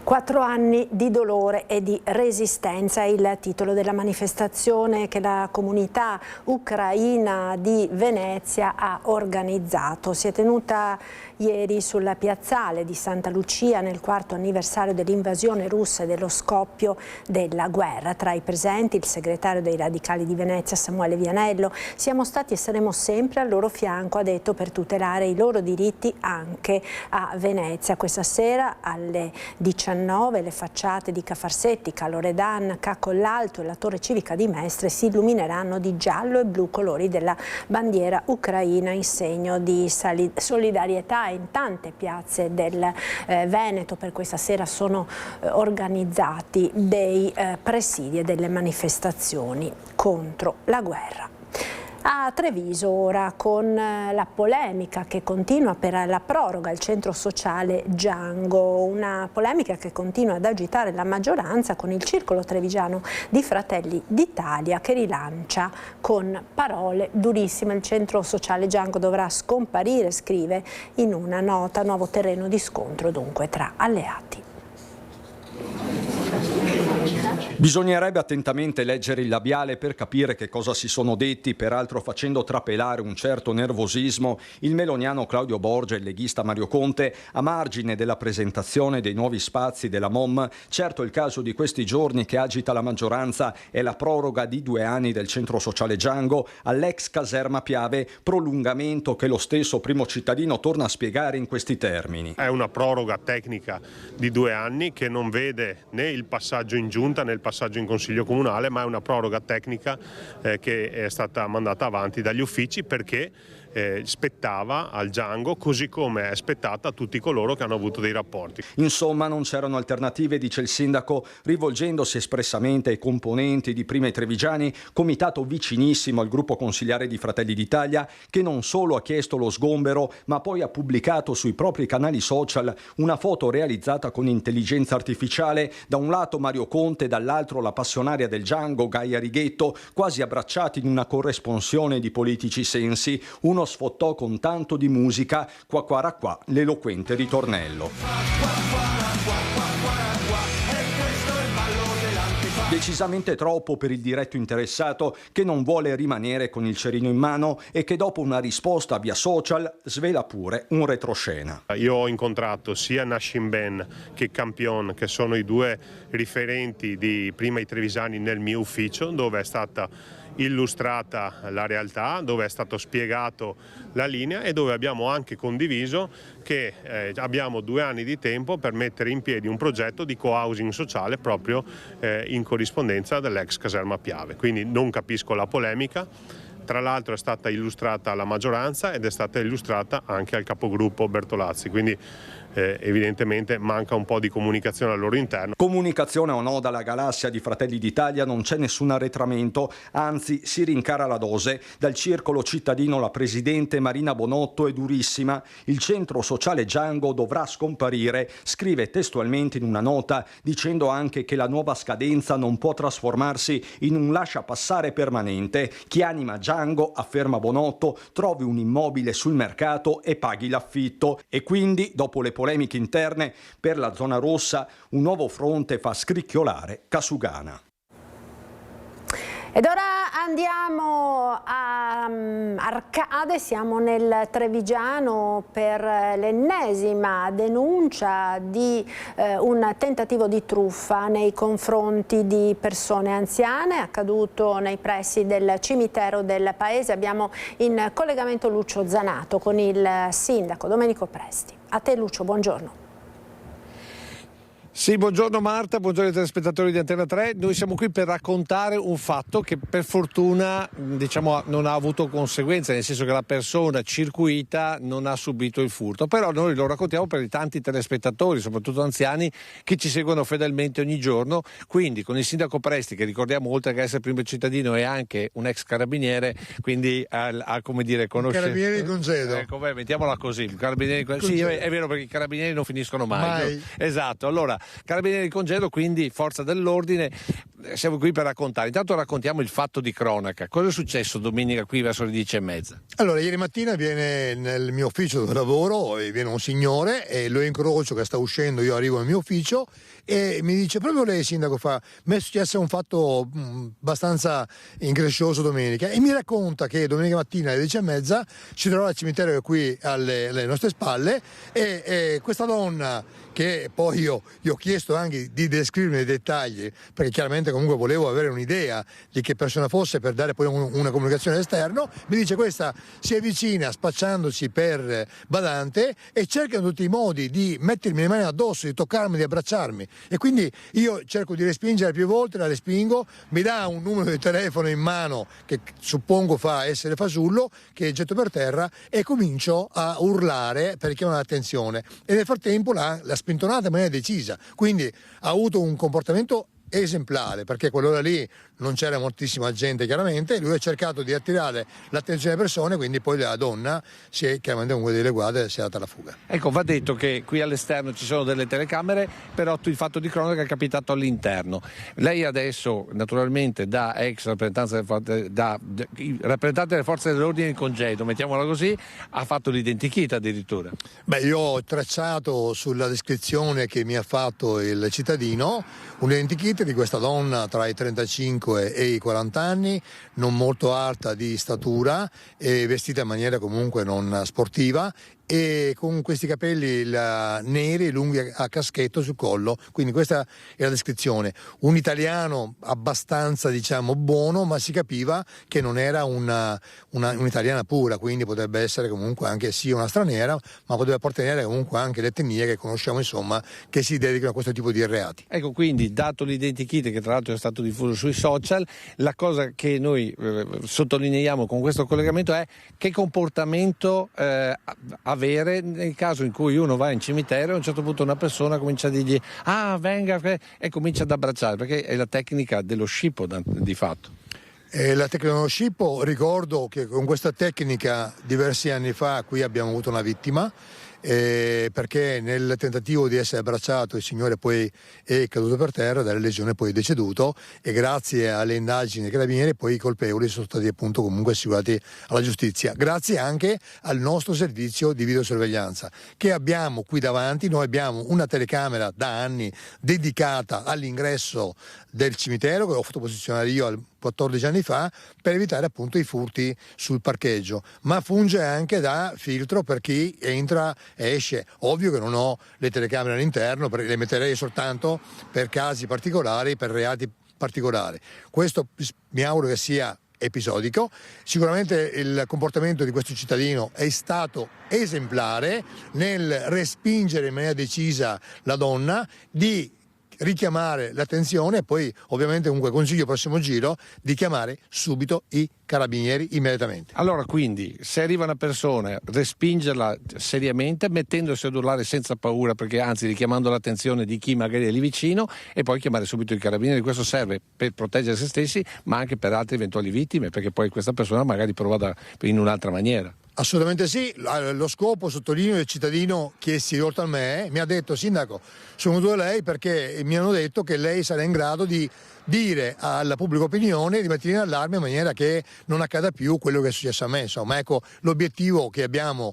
4 anni di dolore e di resistenza è il titolo della manifestazione che la comunità ucraina di Venezia ha organizzato. Si è tenuta ieri sulla piazzale di Santa Lucia nel 4º anniversario dell'invasione russa e dello scoppio della guerra. Tra i presenti il segretario dei Radicali di Venezia Samuele Vianello. Siamo stati e saremo sempre al loro fianco, ha detto, per tutelare i loro diritti anche a Venezia. Questa sera alle 19 le facciate di Ca' Farsetti, Ca' Loredan, Ca' Collalto e la Torre Civica di Mestre si illumineranno di giallo e blu, colori della bandiera ucraina, in segno di solidarietà. In tante piazze del Veneto per questa sera sono organizzati dei presidi e delle manifestazioni contro la guerra. A Treviso ora con la polemica che continua per la proroga al centro sociale Django, una polemica che continua ad agitare la maggioranza, con il circolo trevigiano di Fratelli d'Italia che rilancia con parole durissime. Il centro sociale Django dovrà scomparire, scrive in una nota, nuovo terreno di scontro dunque tra alleati. Bisognerebbe attentamente leggere il labiale per capire che cosa si sono detti, peraltro facendo trapelare un certo nervosismo il meloniano Claudio Borgia e il leghista Mario Conte a margine della presentazione dei nuovi spazi della MOM. Certo, il caso di questi giorni che agita la maggioranza è la proroga di 2 anni del centro sociale Django all'ex caserma Piave, prolungamento che lo stesso primo cittadino torna a spiegare in questi termini. È una proroga tecnica di 2 anni che non vede né il passaggio in giunta né il passaggio in Consiglio Comunale, ma è una proroga tecnica che è stata mandata avanti dagli uffici perché spettava al Django, così come è spettata a tutti coloro che hanno avuto dei rapporti. Insomma, non c'erano alternative, dice il sindaco, rivolgendosi espressamente ai componenti di Prima i Trevigiani, comitato vicinissimo al gruppo consigliare di Fratelli d'Italia, che non solo ha chiesto lo sgombero, ma poi ha pubblicato sui propri canali social una foto realizzata con intelligenza artificiale, da un lato Mario Conte, dall'altro la passionaria del Django Gaia Righetto, quasi abbracciati in una corresponsione di politici sensi. Uno sfottò con tanto di musica, qua qua qua, l'eloquente ritornello. Decisamente troppo per il diretto interessato, che non vuole rimanere con il cerino in mano e che dopo una risposta via social svela pure un retroscena. Io ho incontrato sia Nassim Ben che Campion, che sono i due riferenti di Prima i Trevisani, nel mio ufficio, dove è stata illustrata la realtà, dove è stato spiegato la linea e dove abbiamo anche condiviso che abbiamo 2 anni di tempo per mettere in piedi un progetto di co-housing sociale proprio in corrispondenza dell'ex caserma Piave. Quindi non capisco la polemica. Tra l'altro è stata illustrata alla maggioranza ed è stata illustrata anche al capogruppo Bertolazzi, quindi evidentemente manca un po' di comunicazione al loro interno. Comunicazione o no, dalla galassia di Fratelli d'Italia non c'è nessun arretramento, anzi si rincara la dose. Dal circolo cittadino la presidente Marina Bonotto è durissima: il centro sociale Django dovrà scomparire, scrive testualmente in una nota, dicendo anche che la nuova scadenza non può trasformarsi in un lasciapassare permanente. Chi anima Django, afferma Bonotto, trovi un immobile sul mercato e paghi l'affitto. E quindi, dopo le polemiche interne, per la zona rossa un nuovo fronte fa scricchiolare Casugana. Ed ora andiamo a Arcade, siamo nel Trevigiano per l'ennesima denuncia di un tentativo di truffa nei confronti di persone anziane, accaduto nei pressi del cimitero del paese. Abbiamo in collegamento Lucio Zanato con il sindaco Domenico Presti. A te Lucio, buongiorno. Sì, buongiorno Marta, buongiorno ai telespettatori di Antena 3. Noi siamo qui per raccontare un fatto che per fortuna non ha avuto conseguenze, nel senso che la persona circuita non ha subito il furto, però noi lo raccontiamo per i tanti telespettatori, soprattutto anziani, che ci seguono fedelmente ogni giorno. Quindi con il sindaco Presti, che ricordiamo oltre che essere primo cittadino è anche un ex carabiniere, quindi come dire, conosce... Carabinieri di congedo. Ecco, mettiamola così, sì, è vero, perché i carabinieri non finiscono mai. Esatto, allora Carabinieri di congedo, quindi forza dell'ordine, siamo qui per raccontare. Intanto raccontiamo il fatto di cronaca. Cosa è successo domenica qui verso le 10:30? Allora, ieri mattina viene nel mio ufficio dove lavoro, viene un signore e lo incrocio che sta uscendo, io arrivo nel mio ufficio e mi dice: proprio lei sindaco, mi è successo un fatto abbastanza increscioso domenica, e mi racconta che domenica mattina alle 10:30 ci trova al cimitero qui alle nostre spalle e questa donna, che poi io gli ho chiesto anche di descrivermi i dettagli, perché chiaramente comunque volevo avere un'idea di che persona fosse per dare poi una comunicazione all'esterno, mi dice: questa si avvicina spacciandosi per badante e cerca in tutti i modi di mettermi le mani addosso, di toccarmi, di abbracciarmi, e quindi io cerco di respingere più volte, la respingo, mi dà un numero di telefono in mano che suppongo fa essere fasullo, che getto per terra e comincio a urlare per chiamare l'attenzione, e nel frattempo la spintonata in maniera decisa, quindi ha avuto un comportamento esemplare, perché quell'ora lì non c'era moltissima gente chiaramente, lui ha cercato di attirare l'attenzione delle persone, quindi poi la donna si è chiaramente con delle guardie si è data alla fuga. Ecco, va detto che qui all'esterno ci sono delle telecamere, però il fatto di cronaca è capitato all'interno. Lei adesso naturalmente da ex rappresentante delle forze dell'ordine in congedo, mettiamola così, ha fatto l'identikit addirittura. Beh, io ho tracciato sulla descrizione che mi ha fatto il cittadino un identikit di questa donna tra i 35 e i 40 anni, non molto alta di statura e vestita in maniera comunque non sportiva, e con questi capelli neri lunghi a caschetto sul collo, quindi questa è la descrizione. Un italiano abbastanza buono, ma si capiva che non era un'italiana pura, quindi potrebbe essere comunque anche sì una straniera, ma potrebbe appartenere comunque anche le etnie che conosciamo, insomma, che si dedicano a questo tipo di reati. Ecco, quindi dato l'identikit, che tra l'altro è stato diffuso sui social, la cosa che noi sottolineiamo con questo collegamento è che comportamento avere nel caso in cui uno va in cimitero e a un certo punto una persona comincia a dirgli venga, e comincia ad abbracciare, perché è la tecnica dello scippo di fatto. La tecnica dello scippo, ricordo che con questa tecnica diversi anni fa qui abbiamo avuto una vittima, perché nel tentativo di essere abbracciato il signore poi è caduto per terra, dalle lesioni poi è deceduto, e grazie alle indagini dei carabinieri poi i colpevoli sono stati appunto comunque assicurati alla giustizia, grazie anche al nostro servizio di videosorveglianza che abbiamo qui davanti. Noi abbiamo una telecamera da anni dedicata all'ingresso del cimitero, che ho fatto posizionare io 14 anni fa, per evitare appunto i furti sul parcheggio, ma funge anche da filtro per chi entra e esce. Ovvio che non ho le telecamere all'interno, perché le metterei soltanto per casi particolari, per reati particolari. Questo mi auguro che sia episodico. Sicuramente il comportamento di questo cittadino è stato esemplare nel respingere in maniera decisa la donna, di richiamare l'attenzione, e poi ovviamente comunque consiglio prossimo giro di chiamare subito i carabinieri immediatamente. Allora, quindi se arriva una persona, respingerla seriamente, mettendosi ad urlare senza paura, perché anzi richiamando l'attenzione di chi magari è lì vicino, e poi chiamare subito i carabinieri. Questo serve per proteggere se stessi, ma anche per altre eventuali vittime, perché poi questa persona magari prova in un'altra maniera. Assolutamente sì, lo scopo, sottolineo, del cittadino che si è rivolto a me mi ha detto: sindaco, sono venuto da lei perché mi hanno detto che lei sarà in grado di dire alla pubblica opinione di mettere in allarme in maniera che non accada più quello che è successo a me. Insomma, ecco l'obiettivo che abbiamo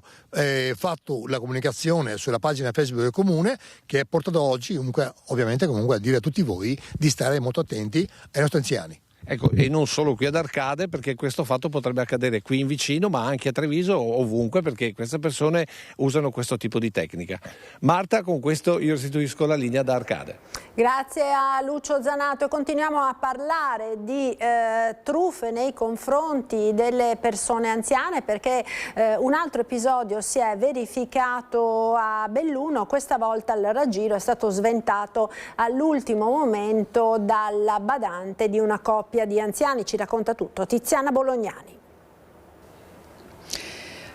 fatto, la comunicazione sulla pagina Facebook del Comune, che è portato oggi ovviamente a dire a tutti voi di stare molto attenti ai nostri anziani. Ecco, e non solo qui ad Arcade, perché questo fatto potrebbe accadere qui in vicino, ma anche a Treviso o ovunque, perché queste persone usano questo tipo di tecnica. Marta, con questo io restituisco la linea da Arcade. Grazie a Lucio Zanato, e continuiamo a parlare di truffe nei confronti delle persone anziane, perché un altro episodio si è verificato a Belluno. Questa volta il raggiro è stato sventato all'ultimo momento dalla badante di una coppia di anziani. Ci racconta tutto Tiziana Bolognani.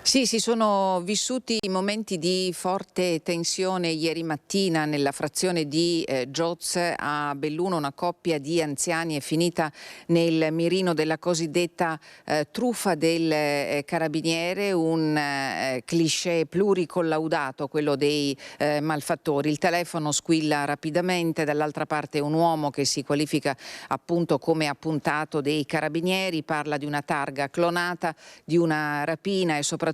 Sì, si sono vissuti momenti di forte tensione ieri mattina nella frazione di Gioz a Belluno. Una coppia di anziani è finita nel mirino della cosiddetta truffa del carabiniere, un cliché pluricollaudato, quello dei malfattori. Il telefono squilla rapidamente, dall'altra parte un uomo che si qualifica appunto come appuntato dei carabinieri, parla di una targa clonata, di una rapina e soprattutto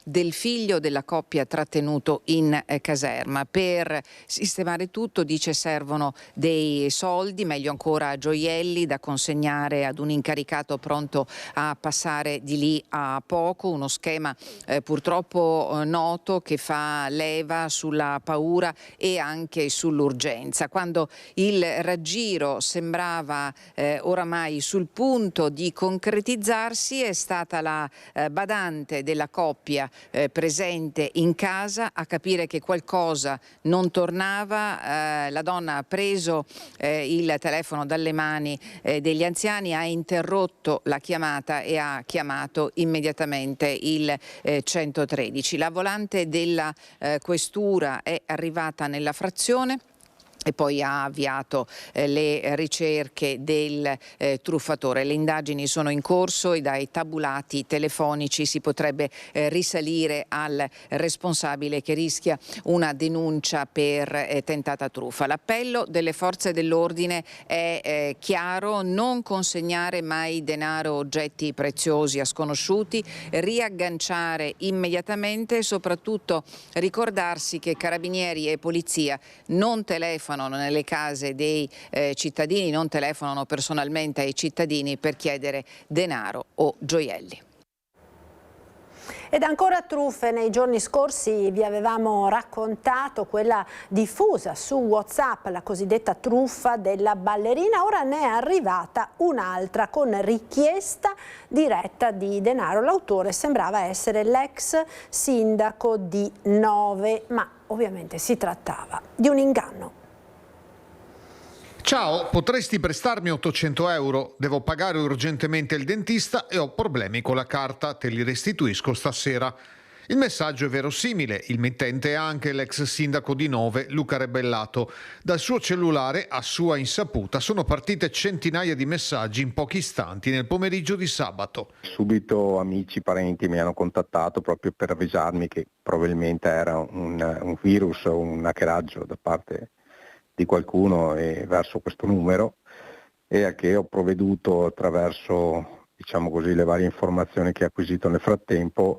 del figlio della coppia trattenuto in caserma. Per sistemare tutto, dice, servono dei soldi, meglio ancora gioielli da consegnare ad un incaricato pronto a passare di lì a poco. Uno schema purtroppo noto, che fa leva sulla paura e anche sull'urgenza. Quando il raggiro sembrava oramai sul punto di concretizzarsi, è stata la badante della coppia presente in casa a capire che qualcosa non tornava. La donna ha preso il telefono dalle mani degli anziani, ha interrotto la chiamata e ha chiamato immediatamente il 113. La volante della questura è arrivata nella frazione e poi ha avviato le ricerche del truffatore. Le indagini sono in corso e dai tabulati telefonici si potrebbe risalire al responsabile, che rischia una denuncia per tentata truffa. L'appello delle forze dell'ordine è chiaro: non consegnare mai denaro o oggetti preziosi a sconosciuti, riagganciare immediatamente e soprattutto ricordarsi che carabinieri e polizia non telefonano nelle case dei cittadini, non telefonano personalmente ai cittadini per chiedere denaro o gioielli. Ed ancora truffe. Nei giorni scorsi vi avevamo raccontato quella diffusa su WhatsApp, la cosiddetta truffa della ballerina. Ora ne è arrivata un'altra con richiesta diretta di denaro. L'autore sembrava essere l'ex sindaco di Nove, ma ovviamente si trattava di un inganno. Ciao, potresti prestarmi 800 euro? Devo pagare urgentemente il dentista e ho problemi con la carta, te li restituisco stasera. Il messaggio è verosimile, il mittente è anche l'ex sindaco di Nove, Luca Rebellato. Dal suo cellulare, a sua insaputa, sono partite centinaia di messaggi in pochi istanti nel pomeriggio di sabato. Subito amici, parenti mi hanno contattato proprio per avvisarmi che probabilmente era un virus o un hackeraggio da parte di qualcuno verso questo numero, e a che ho provveduto attraverso, diciamo così, le varie informazioni che ho acquisito nel frattempo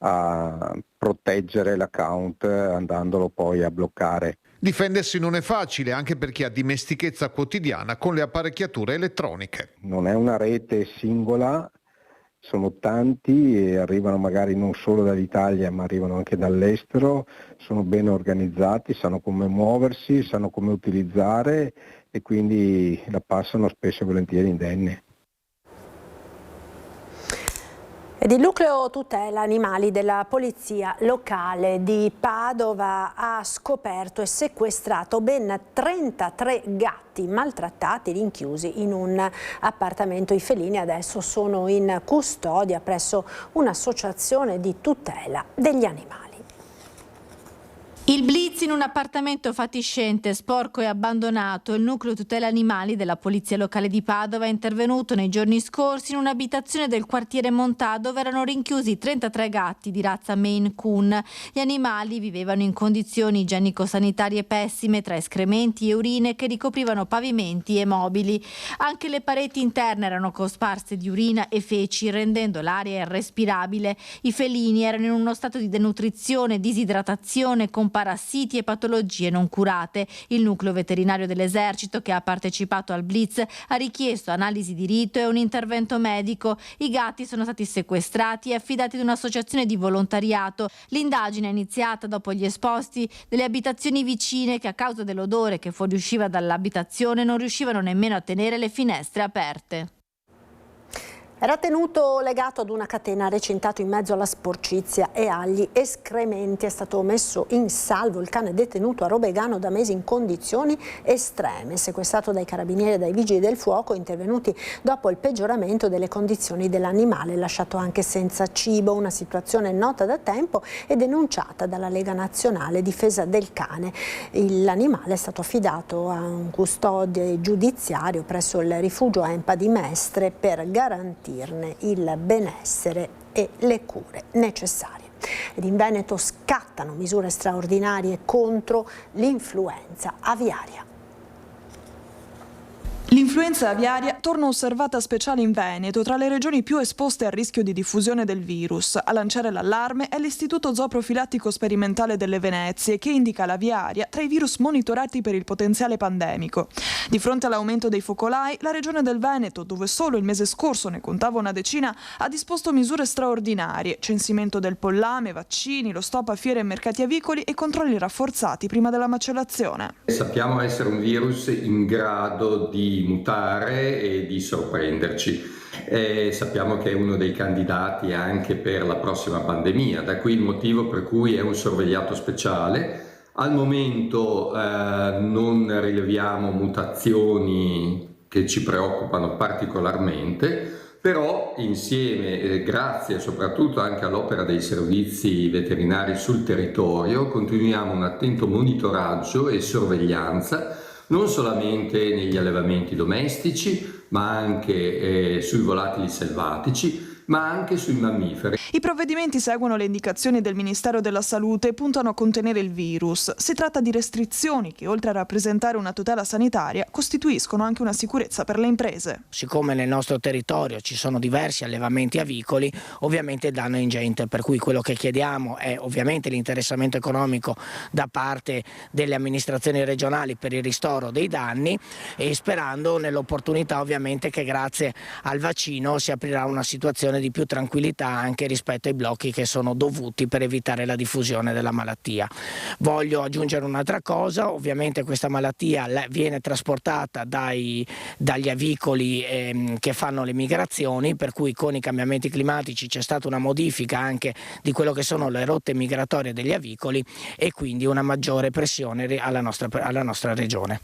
a proteggere l'account andandolo poi a bloccare. Difendersi non è facile, anche per chi ha dimestichezza quotidiana con le apparecchiature elettroniche. Non è una rete singola, sono tanti e arrivano magari non solo dall'Italia ma arrivano anche dall'estero, sono ben organizzati, sanno come muoversi, sanno come utilizzare e quindi la passano spesso e volentieri indenne. Ed il nucleo tutela animali della polizia locale di Padova ha scoperto e sequestrato ben 33 gatti maltrattati rinchiusi in un appartamento. I felini adesso sono in custodia presso un'associazione di tutela degli animali. Il blitz in un appartamento fatiscente, sporco e abbandonato. Il nucleo tutela animali della polizia locale di Padova è intervenuto nei giorni scorsi in un'abitazione del quartiere Montà dove erano rinchiusi 33 gatti di razza Maine Coon. Gli animali vivevano in condizioni igienico-sanitarie pessime tra escrementi e urine che ricoprivano pavimenti e mobili. Anche le pareti interne erano cosparse di urina e feci, rendendo l'aria irrespirabile. I felini erano in uno stato di denutrizione, disidratazione, con parassiti e patologie non curate. Il nucleo veterinario dell'esercito, che ha partecipato al blitz, ha richiesto analisi di rito e un intervento medico. I gatti sono stati sequestrati e affidati ad un'associazione di volontariato. L'indagine è iniziata dopo gli esposti delle abitazioni vicine che, a causa dell'odore che fuoriusciva dall'abitazione, non riuscivano nemmeno a tenere le finestre aperte. Era tenuto legato ad una catena, recintato in mezzo alla sporcizia e agli escrementi. È stato messo in salvo il cane detenuto a Robegano da mesi in condizioni estreme, sequestrato dai carabinieri e dai vigili del fuoco intervenuti dopo il peggioramento delle condizioni dell'animale, lasciato anche senza cibo, una situazione nota da tempo e denunciata dalla Lega Nazionale Difesa del Cane. L'animale è stato affidato a un custode giudiziario presso il rifugio EMPA di Mestre per garantire il benessere e le cure necessarie. Ed in Veneto scattano misure straordinarie contro l'influenza aviaria. L'influenza aviaria torna osservata speciale in Veneto, tra le regioni più esposte al rischio di diffusione del virus. A lanciare l'allarme è l'Istituto Zooprofilattico Sperimentale delle Venezie, che indica l'aviaria tra i virus monitorati per il potenziale pandemico. Di fronte all'aumento dei focolai, la regione del Veneto, dove solo il mese scorso ne contava una decina, ha disposto misure straordinarie: censimento del pollame, vaccini, lo stop a fiere e mercati avicoli e controlli rafforzati prima della macellazione. Sappiamo essere un virus in grado di mutare e di sorprenderci. Sappiamo che è uno dei candidati anche per la prossima pandemia, da qui il motivo per cui è un sorvegliato speciale. Al momento non rileviamo mutazioni che ci preoccupano particolarmente, però insieme, grazie soprattutto anche all'opera dei servizi veterinari sul territorio, continuiamo un attento monitoraggio e sorveglianza non solamente negli allevamenti domestici, ma anche sui volatili selvatici, ma anche sui mammiferi. I provvedimenti seguono le indicazioni del Ministero della Salute e puntano a contenere il virus. Si tratta di restrizioni che, oltre a rappresentare una tutela sanitaria, costituiscono anche una sicurezza per le imprese. Siccome nel nostro territorio ci sono diversi allevamenti avicoli, ovviamente il danno è ingente, per cui quello che chiediamo è ovviamente l'interessamento economico da parte delle amministrazioni regionali per il ristoro dei danni, e sperando nell'opportunità ovviamente che grazie al vaccino si aprirà una situazione di più tranquillità anche rispetto ai blocchi che sono dovuti per evitare la diffusione della malattia. Voglio aggiungere un'altra cosa: ovviamente questa malattia viene trasportata dagli avicoli che fanno le migrazioni, per cui con i cambiamenti climatici c'è stata una modifica anche di quello che sono le rotte migratorie degli avicoli e quindi una maggiore pressione alla nostra regione.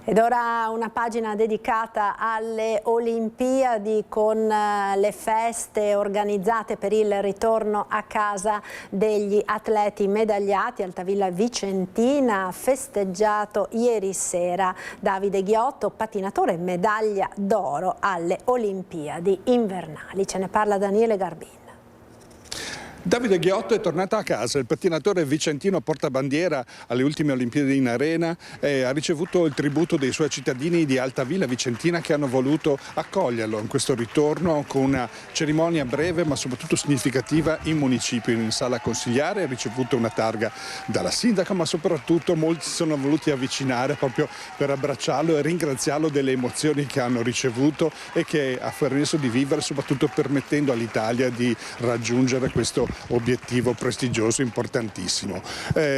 Ed ora una pagina dedicata alle Olimpiadi con le feste organizzate per il ritorno a casa degli atleti medagliati. Altavilla Vicentina ha festeggiato ieri sera Davide Ghiotto, pattinatore, medaglia d'oro alle Olimpiadi invernali. Ce ne parla Daniele Garbin. Davide Ghiotto è tornato a casa, il pattinatore vicentino portabandiera alle ultime Olimpiadi in arena ha ricevuto il tributo dei suoi cittadini di Altavilla Vicentina che hanno voluto accoglierlo in questo ritorno con una cerimonia breve ma soprattutto significativa in municipio, in sala consigliare. Ha ricevuto una targa dalla sindaca, ma soprattutto molti si sono voluti avvicinare proprio per abbracciarlo e ringraziarlo delle emozioni che hanno ricevuto e che ha permesso di vivere, soprattutto permettendo all'Italia di raggiungere questo obiettivo prestigioso, importantissimo.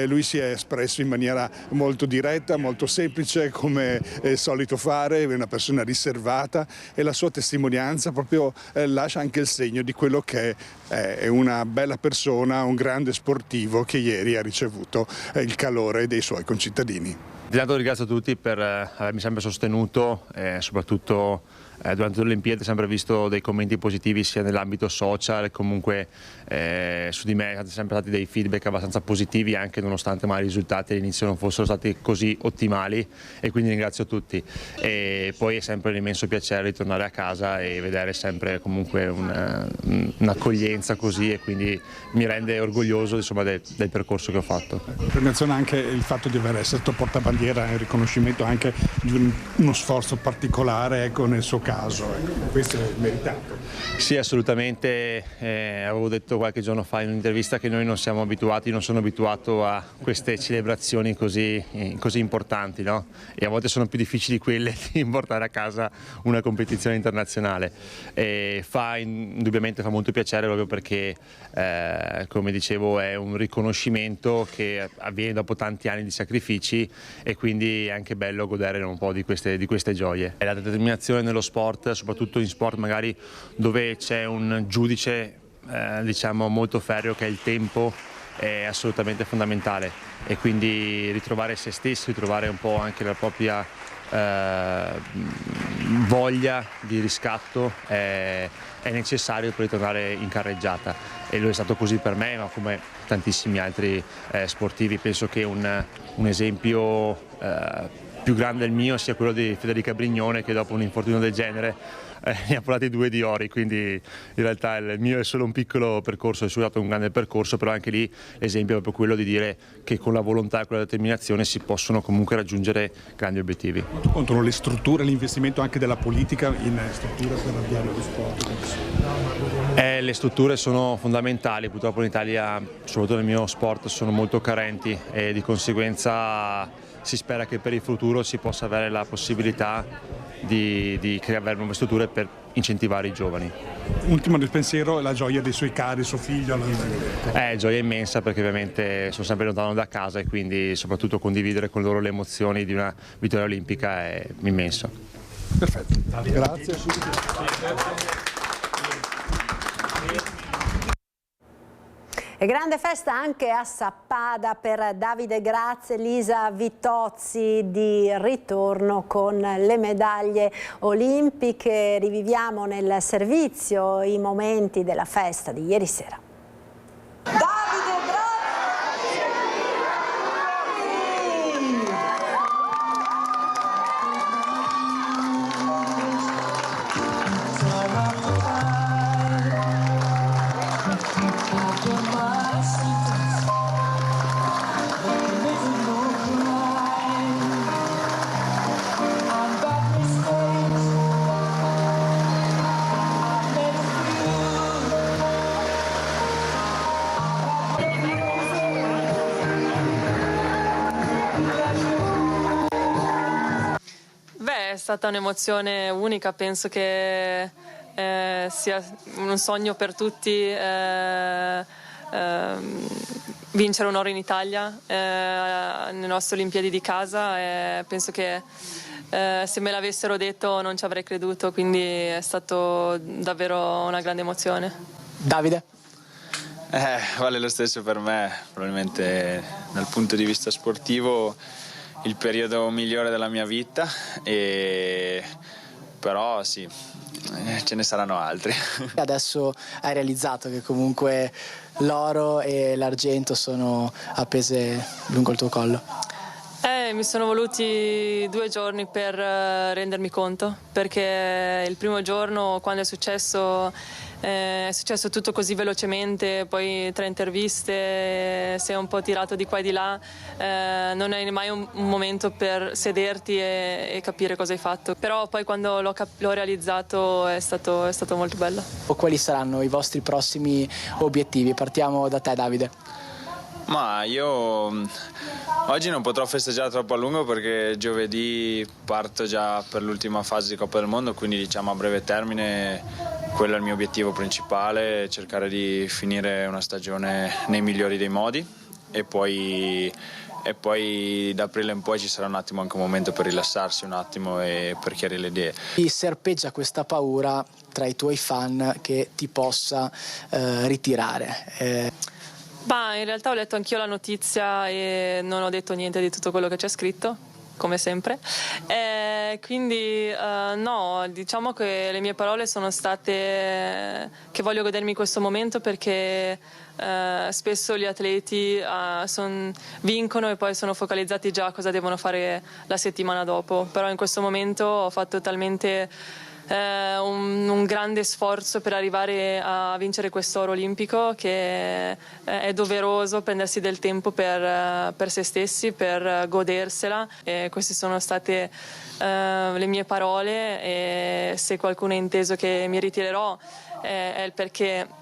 Lui si è espresso in maniera molto diretta, molto semplice, come è solito fare, è una persona riservata e la sua testimonianza proprio lascia anche il segno di quello che è una bella persona, un grande sportivo che ieri ha ricevuto il calore dei suoi concittadini. Intanto ringrazio tutti per avermi sempre sostenuto, soprattutto durante le Olimpiadi ho sempre visto dei commenti positivi sia nell'ambito social, comunque su di me sono sempre stati dei feedback abbastanza positivi, anche nonostante magari i risultati all'inizio non fossero stati così ottimali, e quindi ringrazio tutti. E poi è sempre un immenso piacere ritornare a casa e vedere sempre comunque un'accoglienza così, e quindi mi rende orgoglioso, insomma, del percorso che ho fatto. Menziona anche il fatto di aver stato portabandiera, è un riconoscimento anche di uno sforzo particolare, ecco, nel suo caso. Questo è meritato. Sì, assolutamente. Avevo detto qualche giorno fa in un'intervista che noi non siamo abituati, non sono abituato a queste celebrazioni così importanti, no? E a volte sono più difficili quelle di portare a casa una competizione internazionale. E indubbiamente fa molto piacere, proprio perché, come dicevo, è un riconoscimento che avviene dopo tanti anni di sacrifici, e quindi è anche bello godere un po' di queste gioie. E la determinazione nello sport, soprattutto in sport magari dove c'è un giudice diciamo molto ferreo, che è il tempo, è assolutamente fondamentale, e quindi ritrovare se stessi, ritrovare un po' anche la propria voglia di riscatto è necessario per ritornare in carreggiata, e lo è stato così per me, ma come tantissimi altri sportivi. Penso che un esempio più grande del mio sia quello di Federica Brignone, che dopo un infortunio del genere ne ha portati 2 di ori, quindi in realtà il mio è solo un piccolo percorso, il suo è stato un grande percorso, però anche lì l'esempio è proprio quello di dire che con la volontà e con la determinazione si possono comunque raggiungere grandi obiettivi. Quanto contano le strutture, l'investimento anche della politica in strutture per avviare lo sport? Le strutture sono fondamentali, purtroppo in Italia, soprattutto nel mio sport, sono molto carenti, e di conseguenza si spera che per il futuro si possa avere la possibilità di creare nuove strutture per incentivare i giovani. Ultimo del pensiero, la gioia dei suoi cari, suo figlio. Gioia immensa, perché ovviamente sono sempre lontano da casa, e quindi soprattutto condividere con loro le emozioni di una vittoria olimpica è immenso. Perfetto, grazie. E grande festa anche a Sappada per Davide Grazia e Lisa Vittozzi, di ritorno con le medaglie olimpiche. Riviviamo nel servizio i momenti della festa di ieri sera. È stata un'emozione unica, penso che sia un sogno per tutti vincere un oro in Italia nelle nostre Olimpiadi di casa, penso che se me l'avessero detto non ci avrei creduto, quindi è stato davvero una grande emozione. Davide? Vale lo stesso per me, probabilmente dal punto di vista sportivo il periodo migliore della mia vita, però sì, ce ne saranno altri. Adesso hai realizzato che comunque l'oro e l'argento sono appese lungo il tuo collo? Mi sono voluti 2 giorni per rendermi conto, perché il primo giorno, quando è successo tutto così velocemente, poi 3 interviste, sei un po' tirato di qua e di là, non hai mai un momento per sederti e capire cosa hai fatto. Però poi quando l'ho realizzato è stato molto bello. Quali saranno i vostri prossimi obiettivi? Partiamo da te, Davide. Ma io oggi non potrò festeggiare troppo a lungo perché giovedì parto già per l'ultima fase di Coppa del Mondo, quindi diciamo a breve termine quello è il mio obiettivo principale, cercare di finire una stagione nei migliori dei modi e poi da aprile in poi ci sarà un attimo anche un momento per rilassarsi un attimo e per chiarire le idee. Ti serpeggia questa paura tra i tuoi fan che ti possa ritirare? In realtà ho letto anch'io la notizia e non ho detto niente di tutto quello che c'è scritto, come sempre. Quindi no, diciamo che le mie parole sono state che voglio godermi questo momento, perché spesso gli atleti vincono e poi sono focalizzati già a cosa devono fare la settimana dopo. Però in questo momento ho fatto talmente un grande sforzo per arrivare a vincere quest'oro olimpico che è doveroso prendersi del tempo per se stessi, per godersela. E queste sono state le mie parole, e se qualcuno ha inteso che mi ritirerò è il perché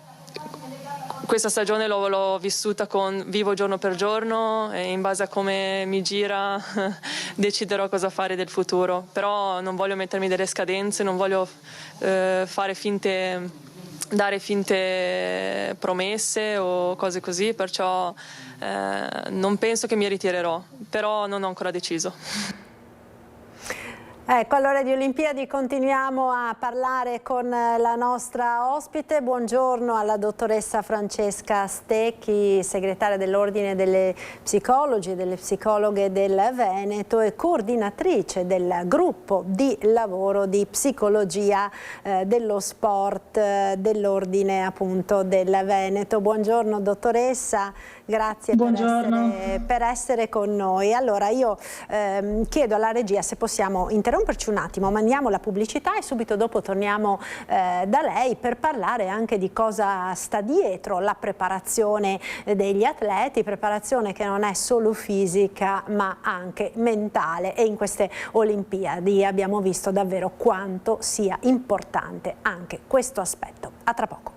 questa stagione l'ho vissuta vivo giorno per giorno, e in base a come mi gira deciderò cosa fare del futuro. Però non voglio mettermi delle scadenze, non voglio dare finte promesse o cose così, perciò non penso che mi ritirerò, però non ho ancora deciso. Ecco, all'ora di Olimpiadi continuiamo a parlare con la nostra ospite. Buongiorno alla dottoressa Francesca Stecchi, segretaria dell'Ordine delle Psicologi e delle Psicologhe del Veneto e coordinatrice del gruppo di lavoro di psicologia dello sport dell'Ordine appunto del Veneto. Buongiorno dottoressa, grazie per essere con noi. Allora io chiedo alla regia se possiamo interrompere un attimo, mandiamo la pubblicità e subito dopo torniamo da lei per parlare anche di cosa sta dietro la preparazione degli atleti, preparazione che non è solo fisica ma anche mentale, e in queste Olimpiadi abbiamo visto davvero quanto sia importante anche questo aspetto. A tra poco.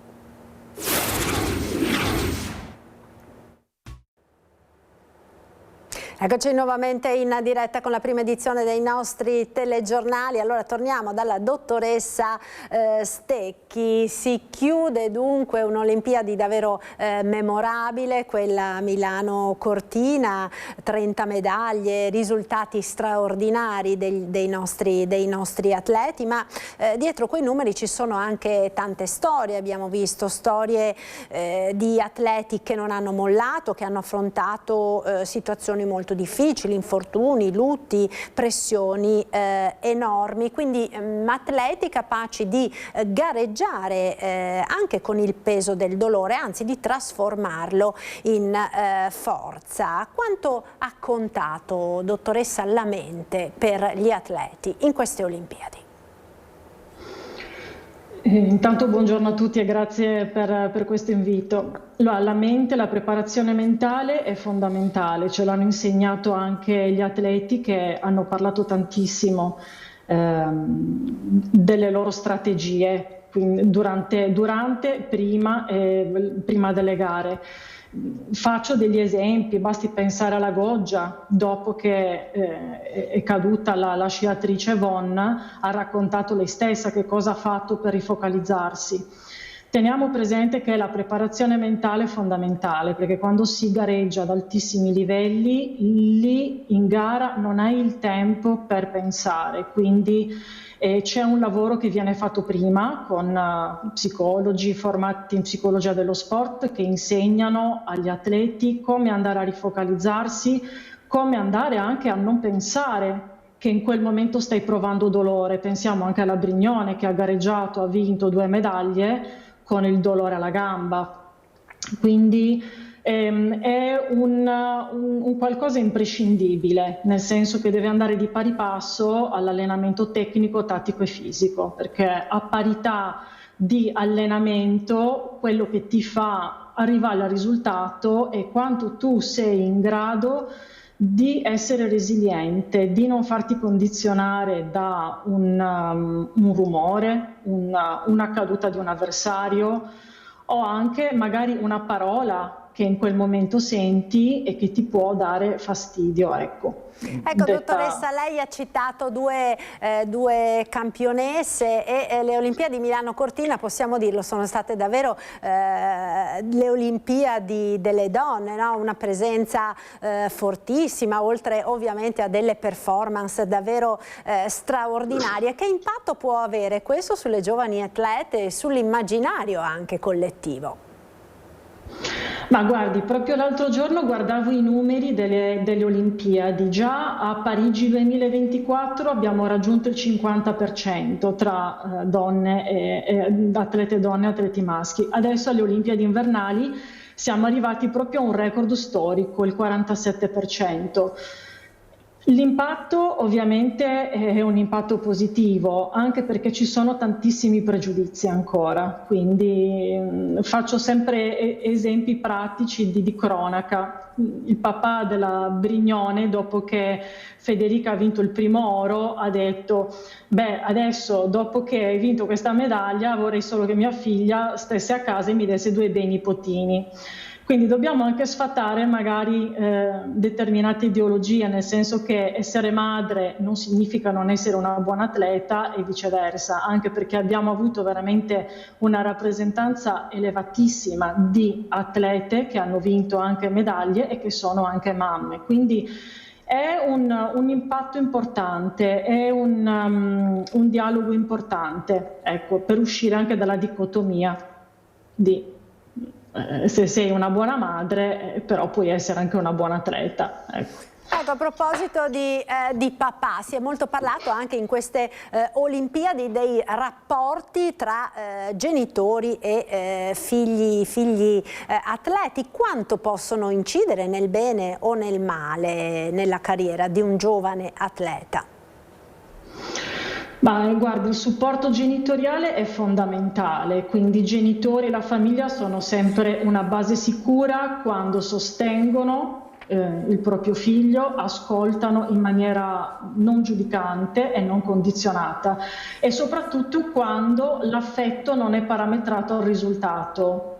Eccoci nuovamente in diretta con la prima edizione dei nostri telegiornali. Allora torniamo dalla dottoressa Stecchi. Si chiude dunque un'Olimpiadi davvero memorabile, quella Milano-Cortina, 30 medaglie, risultati straordinari dei nostri atleti, ma dietro quei numeri ci sono anche tante storie. Abbiamo visto storie di atleti che non hanno mollato, che hanno affrontato situazioni molto difficili, infortuni, lutti, pressioni enormi, quindi atleti capaci di gareggiare anche con il peso del dolore, anzi di trasformarlo in forza. Quanto ha contato, dottoressa, la mente per gli atleti in queste Olimpiadi? Intanto buongiorno a tutti e grazie per questo invito. La mente, la preparazione mentale è fondamentale, ce l'hanno insegnato anche gli atleti che hanno parlato tantissimo delle loro strategie durante prima delle gare. Faccio degli esempi, basti pensare alla Goggia, dopo che è caduta la sciatrice Von, ha raccontato lei stessa che cosa ha fatto per rifocalizzarsi. Teniamo presente che la preparazione mentale è fondamentale, perché quando si gareggia ad altissimi livelli, lì in gara non hai il tempo per pensare, quindi c'è un lavoro che viene fatto prima con psicologi formati in psicologia dello sport che insegnano agli atleti come andare a rifocalizzarsi, come andare anche a non pensare che in quel momento stai provando dolore. Pensiamo anche alla Brignone, che ha gareggiato, ha vinto 2 medaglie con il dolore alla gamba. Quindi è un qualcosa imprescindibile, nel senso che deve andare di pari passo all'allenamento tecnico, tattico e fisico, perché a parità di allenamento quello che ti fa arrivare al risultato è quanto tu sei in grado di essere resiliente, di non farti condizionare da un rumore, una caduta di un avversario o anche magari una parola che in quel momento senti e che ti può dare fastidio. Ecco, dottoressa, lei ha citato due campionesse e le Olimpiadi Milano-Cortina, possiamo dirlo, sono state davvero le Olimpiadi delle donne, no? Una presenza fortissima, oltre ovviamente a delle performance davvero straordinarie. Che impatto può avere questo sulle giovani atlete e sull'immaginario anche collettivo? Ma guardi, proprio l'altro giorno guardavo i numeri delle Olimpiadi. Già a Parigi 2024 abbiamo raggiunto il 50% tra atlete donne e atleti maschi. Adesso alle Olimpiadi invernali siamo arrivati proprio a un record storico, il 47%. L'impatto ovviamente è un impatto positivo, anche perché ci sono tantissimi pregiudizi ancora, quindi faccio sempre esempi pratici di cronaca. Il papà della Brignone, dopo che Federica ha vinto il primo oro, ha detto: beh, adesso dopo che hai vinto questa medaglia vorrei solo che mia figlia stesse a casa e mi desse 2 bei nipotini. Quindi dobbiamo anche sfatare magari determinate ideologie, nel senso che essere madre non significa non essere una buona atleta e viceversa, anche perché abbiamo avuto veramente una rappresentanza elevatissima di atlete che hanno vinto anche medaglie e che sono anche mamme. Quindi è un impatto importante, è un dialogo importante, ecco, per uscire anche dalla dicotomia di se sei una buona madre, però puoi essere anche una buona atleta. Ecco. A proposito di papà, si è molto parlato anche in queste Olimpiadi dei rapporti tra genitori e figli atleti. Quanto possono incidere nel bene o nel male nella carriera di un giovane atleta? Ma guarda, il supporto genitoriale è fondamentale, quindi i genitori e la famiglia sono sempre una base sicura quando sostengono il proprio figlio, ascoltano in maniera non giudicante e non condizionata, e soprattutto quando l'affetto non è parametrato al risultato.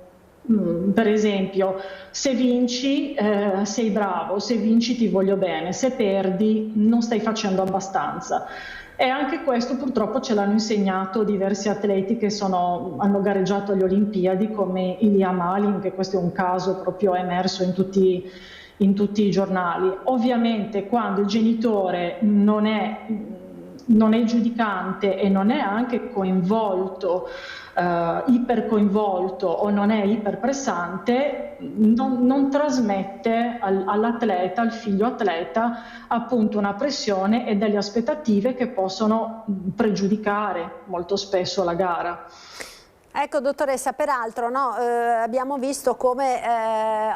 Per esempio, se vinci sei bravo, se vinci ti voglio bene, se perdi non stai facendo abbastanza. E anche questo purtroppo ce l'hanno insegnato diversi atleti che hanno gareggiato alle Olimpiadi, come Ilia Malin, che questo è un caso proprio emerso in tutti i giornali. Ovviamente quando il genitore non è giudicante e non è anche coinvolto, ipercoinvolto o non è iperpressante, non trasmette all'atleta, al figlio atleta, appunto una pressione e delle aspettative che possono pregiudicare molto spesso la gara. Ecco dottoressa, peraltro abbiamo visto come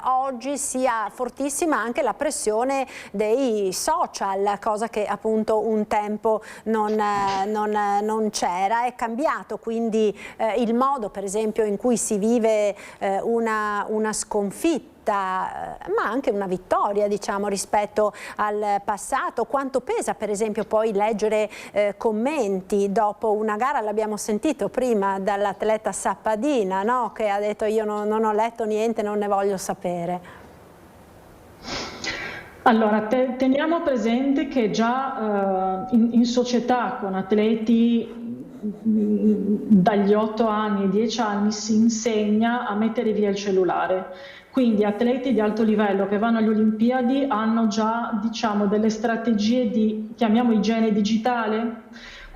oggi sia fortissima anche la pressione dei social, cosa che appunto un tempo non c'era. È cambiato quindi il modo per esempio in cui si vive una sconfitta, ma anche una vittoria, diciamo, rispetto al passato. Quanto pesa per esempio poi leggere commenti dopo una gara? L'abbiamo sentito prima dall'atleta Sappadina, no? Che ha detto: io non ho letto niente, non ne voglio sapere. Allora, teniamo presente che già in società con atleti dagli 8 anni ai 10 anni si insegna a mettere via il cellulare. Quindi atleti di alto livello che vanno alle Olimpiadi hanno già, diciamo, delle strategie di, chiamiamo, igiene digitale.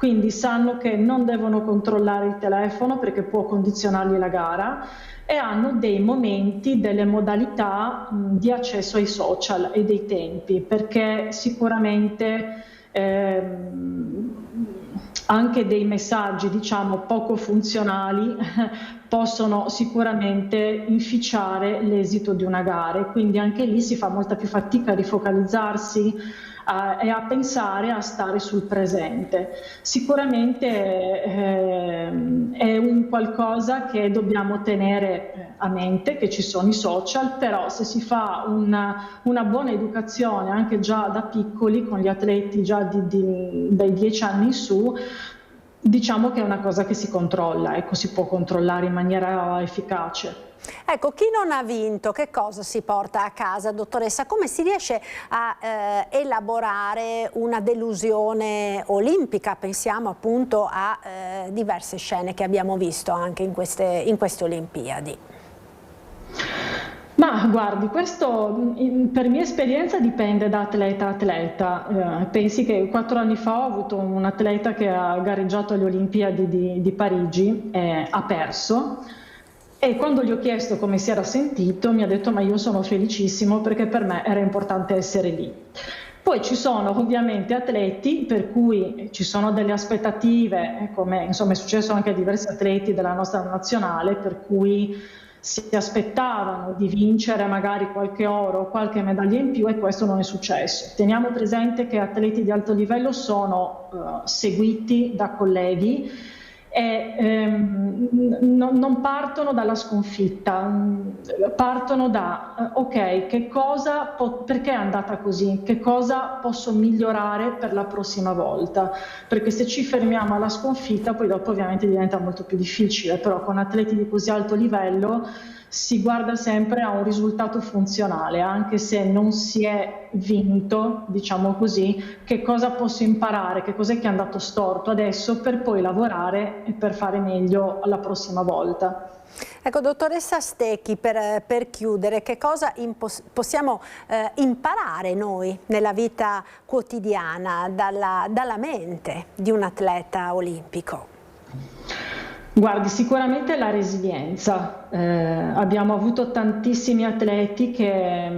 quindi sanno che non devono controllare il telefono perché può condizionargli la gara, e hanno dei momenti, delle modalità di accesso ai social e dei tempi, perché sicuramente anche dei messaggi, diciamo, poco funzionali possono sicuramente inficiare l'esito di una gara, e quindi anche lì si fa molta più fatica a rifocalizzarsi e a pensare, a stare sul presente. Sicuramente è un qualcosa che dobbiamo tenere a mente, che ci sono i social, però se si fa una buona educazione anche già da piccoli, con gli atleti già dai 10 anni in su, diciamo che è una cosa che si controlla, ecco, si può controllare in maniera efficace. Ecco, chi non ha vinto, che cosa si porta a casa, dottoressa? Come si riesce a elaborare una delusione olimpica? Pensiamo appunto a diverse scene che abbiamo visto anche in queste Olimpiadi. Ma guardi, questo per mia esperienza dipende da atleta a atleta. Pensi che 4 anni fa ho avuto un atleta che ha gareggiato alle Olimpiadi di Parigi e ha perso, e quando gli ho chiesto come si era sentito mi ha detto: ma io sono felicissimo perché per me era importante essere lì. Poi ci sono ovviamente atleti per cui ci sono delle aspettative, come insomma è successo anche a diversi atleti della nostra nazionale, per cui si aspettavano di vincere magari qualche oro o qualche medaglia in più, e questo non è successo. Teniamo presente che atleti di alto livello sono seguiti da colleghi e non partono dalla sconfitta, partono da ok, perché è andata così, che cosa posso migliorare per la prossima volta, perché se ci fermiamo alla sconfitta poi dopo ovviamente diventa molto più difficile. Però con atleti di così alto livello si guarda sempre a un risultato funzionale, anche se non si è vinto, diciamo così, che cosa posso imparare, che cos'è che è andato storto adesso, per poi lavorare e per fare meglio la prossima volta. Ecco, dottoressa Stecchi, per chiudere, che cosa possiamo imparare noi nella vita quotidiana dalla mente di un atleta olimpico? Guardi, sicuramente la resilienza. Abbiamo avuto tantissimi atleti che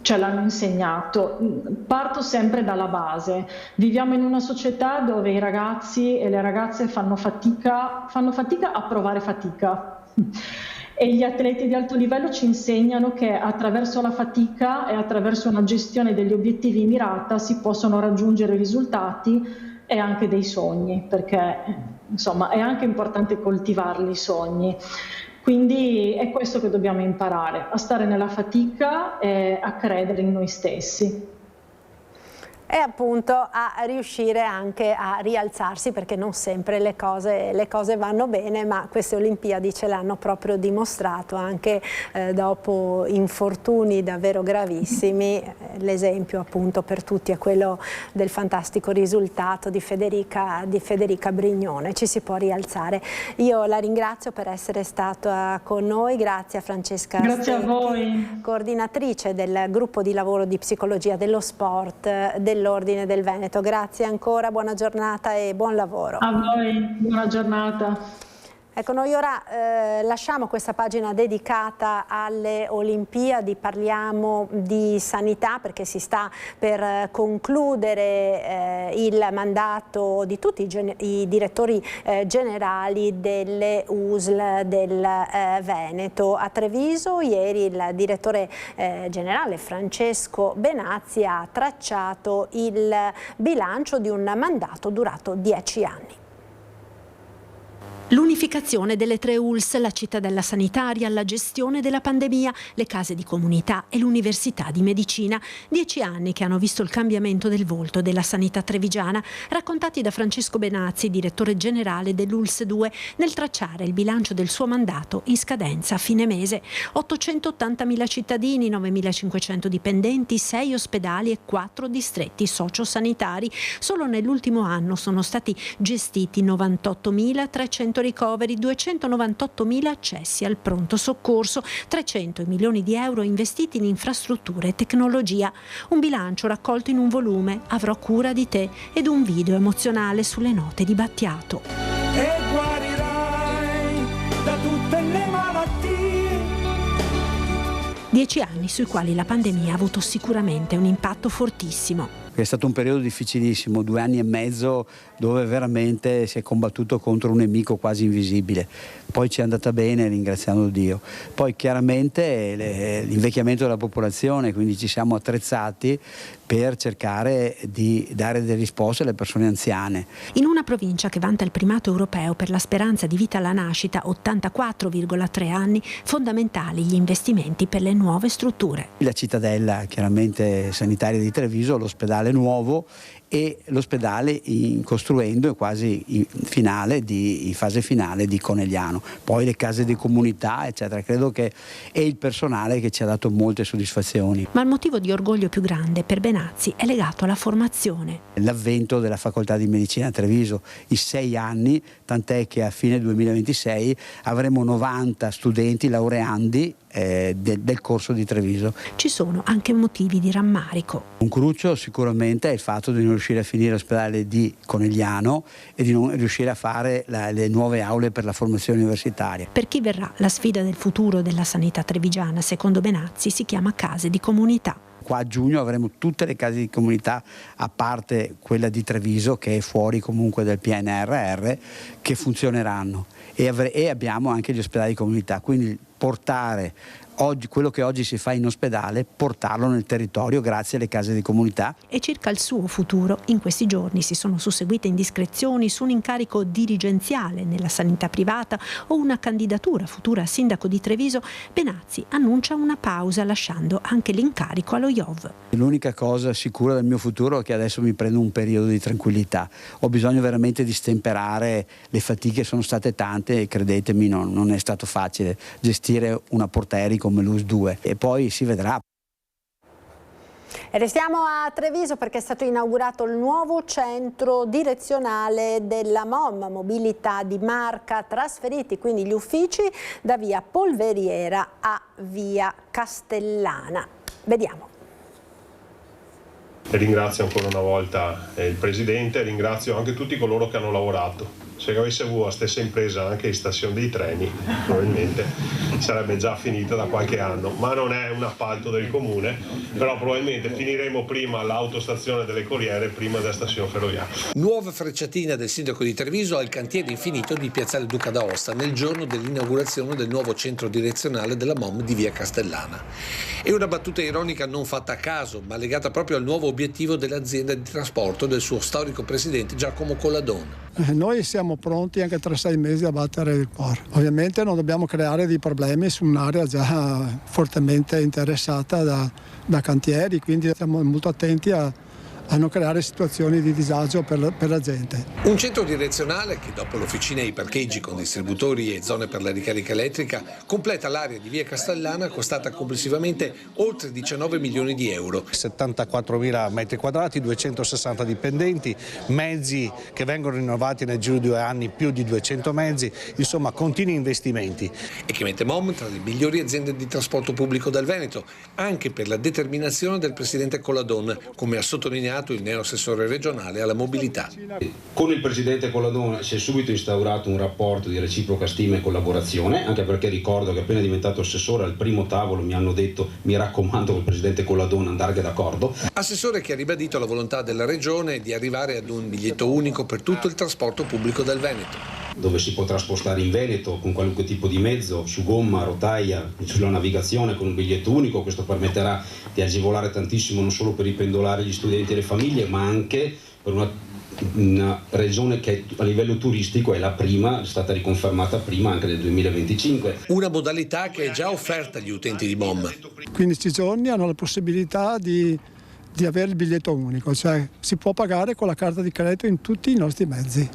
ce l'hanno insegnato. Parto sempre dalla base. Viviamo in una società dove i ragazzi e le ragazze fanno fatica a provare fatica. E gli atleti di alto livello ci insegnano che attraverso la fatica e attraverso una gestione degli obiettivi mirata si possono raggiungere risultati e anche dei sogni, perché insomma è anche importante coltivarli i sogni. Quindi è questo che dobbiamo imparare, a stare nella fatica e a credere in noi stessi. E appunto a riuscire anche a rialzarsi, perché non sempre le cose vanno bene, ma queste Olimpiadi ce l'hanno proprio dimostrato, anche dopo infortuni davvero gravissimi. L'esempio appunto per tutti è quello del fantastico risultato di Federica Brignone. Ci si può rialzare. Io la ringrazio per essere stata con noi, grazie a Francesca Stecchi, Stecchi, a voi, coordinatrice del gruppo di lavoro di psicologia dello sport dell'Ordine del Veneto. Grazie ancora, buona giornata e buon lavoro. A voi, buona giornata. Ecco, noi ora lasciamo questa pagina dedicata alle Olimpiadi, parliamo di sanità perché si sta per concludere il mandato di tutti i direttori generali delle USL del Veneto. A Treviso ieri il direttore generale Francesco Benazzi ha tracciato il bilancio di un mandato durato 10 anni. L'unificazione delle 3 ULSS, la cittadella sanitaria, la gestione della pandemia, le case di comunità e l'università di medicina. 10 anni che hanno visto il cambiamento del volto della sanità trevigiana, raccontati da Francesco Benazzi, direttore generale dell'ULSS 2, nel tracciare il bilancio del suo mandato in scadenza a fine mese. 880.000 cittadini, 9.500 dipendenti, 6 ospedali e 4 distretti sociosanitari. Solo nell'ultimo anno sono stati gestiti 98.300 300 ricoveri, 298.000 accessi al pronto soccorso, 300 milioni di euro investiti in infrastrutture e tecnologia. Un bilancio raccolto in un volume, Avrò cura di te, ed un video emozionale sulle note di Battiato. E guarirai da tutte le malattie. 10 anni sui quali la pandemia ha avuto sicuramente un impatto fortissimo. È stato un periodo difficilissimo, 2 anni e mezzo dove veramente si è combattuto contro un nemico quasi invisibile. Poi ci è andata bene, ringraziando Dio. Poi chiaramente l'invecchiamento della popolazione, quindi ci siamo attrezzati per cercare di dare delle risposte alle persone anziane. In una provincia che vanta il primato europeo per la speranza di vita alla nascita, 84,3 anni, fondamentali gli investimenti per le nuove strutture. La cittadella chiaramente sanitaria di Treviso, l'ospedale nuovo e l'ospedale costruendo quasi in fase finale di Conegliano, poi le case di comunità eccetera. Credo che è il personale che ci ha dato molte soddisfazioni. Ma il motivo di orgoglio più grande per Benazzi è legato alla formazione. L'avvento della facoltà di medicina a Treviso, i 6 anni, tant'è che a fine 2026 avremo 90 studenti laureandi del corso di Treviso. Ci sono anche motivi di rammarico. Un cruccio sicuramente è il fatto di non riuscire a finire l'ospedale di Conegliano e di non riuscire a fare le nuove aule per la formazione universitaria. Per chi verrà la sfida del futuro della sanità trevigiana, secondo Benazzi, si chiama case di comunità. Qua a giugno avremo tutte le case di comunità, a parte quella di Treviso che è fuori comunque del PNRR, che funzioneranno, e abbiamo anche gli ospedali di comunità, quindi portare quello che oggi si fa in ospedale, portarlo nel territorio grazie alle case di comunità. E circa il suo futuro, in questi giorni si sono susseguite indiscrezioni su un incarico dirigenziale nella sanità privata o una candidatura futura a sindaco di Treviso. Benazzi annuncia una pausa lasciando anche l'incarico allo IOV. L'unica cosa sicura del mio futuro è che adesso mi prendo un periodo di tranquillità. Ho bisogno veramente di stemperare, le fatiche sono state tante e credetemi non è stato facile gestire una portaerei come l'US2 e poi si vedrà. E restiamo a Treviso perché è stato inaugurato il nuovo centro direzionale della MOM, Mobilità di Marca, trasferiti quindi gli uffici da via Polveriera a via Castellana. Vediamo. Ringrazio ancora una volta il Presidente, ringrazio anche tutti coloro che hanno lavorato. Se avesse avuto la stessa impresa anche in stazione dei treni, probabilmente sarebbe già finita da qualche anno, ma non è un appalto del comune, però probabilmente finiremo prima all'autostazione delle Corriere, prima della stazione ferroviaria. Nuova frecciatina del sindaco di Treviso al cantiere infinito di Piazzale Duca d'Aosta nel giorno dell'inaugurazione del nuovo centro direzionale della MOM di via Castellana. È una battuta ironica non fatta a caso, ma legata proprio al nuovo obiettivo dell'azienda di trasporto del suo storico presidente Giacomo Colladone. Noi siamo pronti anche tra 6 mesi a battere il cuore. Ovviamente non dobbiamo creare dei problemi su un'area già fortemente interessata da cantieri, quindi stiamo molto attenti a non creare situazioni di disagio per la gente. Un centro direzionale che dopo l'officina e i parcheggi con distributori e zone per la ricarica elettrica completa l'area di via Castellana costata complessivamente oltre 19 milioni di euro. 74.000 metri quadrati, 260 dipendenti, mezzi che vengono rinnovati nel giro di 2 anni, più di 200 mezzi, insomma continui investimenti. E che mette MOM tra le migliori aziende di trasporto pubblico del Veneto, anche per la determinazione del presidente Colladone, come ha sottolineato il neo-assessore regionale alla mobilità. Con il presidente Colladone si è subito instaurato un rapporto di reciproca stima e collaborazione, anche perché ricordo che appena diventato assessore al primo tavolo mi hanno detto: mi raccomando col presidente Colladone andare d'accordo. Assessore che ha ribadito la volontà della regione di arrivare ad un biglietto unico per tutto il trasporto pubblico del Veneto, dove si potrà spostare in Veneto con qualunque tipo di mezzo, su gomma, rotaia, sulla navigazione con un biglietto unico. Questo permetterà di agevolare tantissimo non solo per i pendolari, gli studenti e le famiglie, ma anche per una regione che a livello turistico è la prima, è stata riconfermata prima anche nel 2025. Una modalità che è già offerta agli utenti di MOM. 15 giorni hanno la possibilità di avere il biglietto unico, cioè si può pagare con la carta di credito in tutti i nostri mezzi.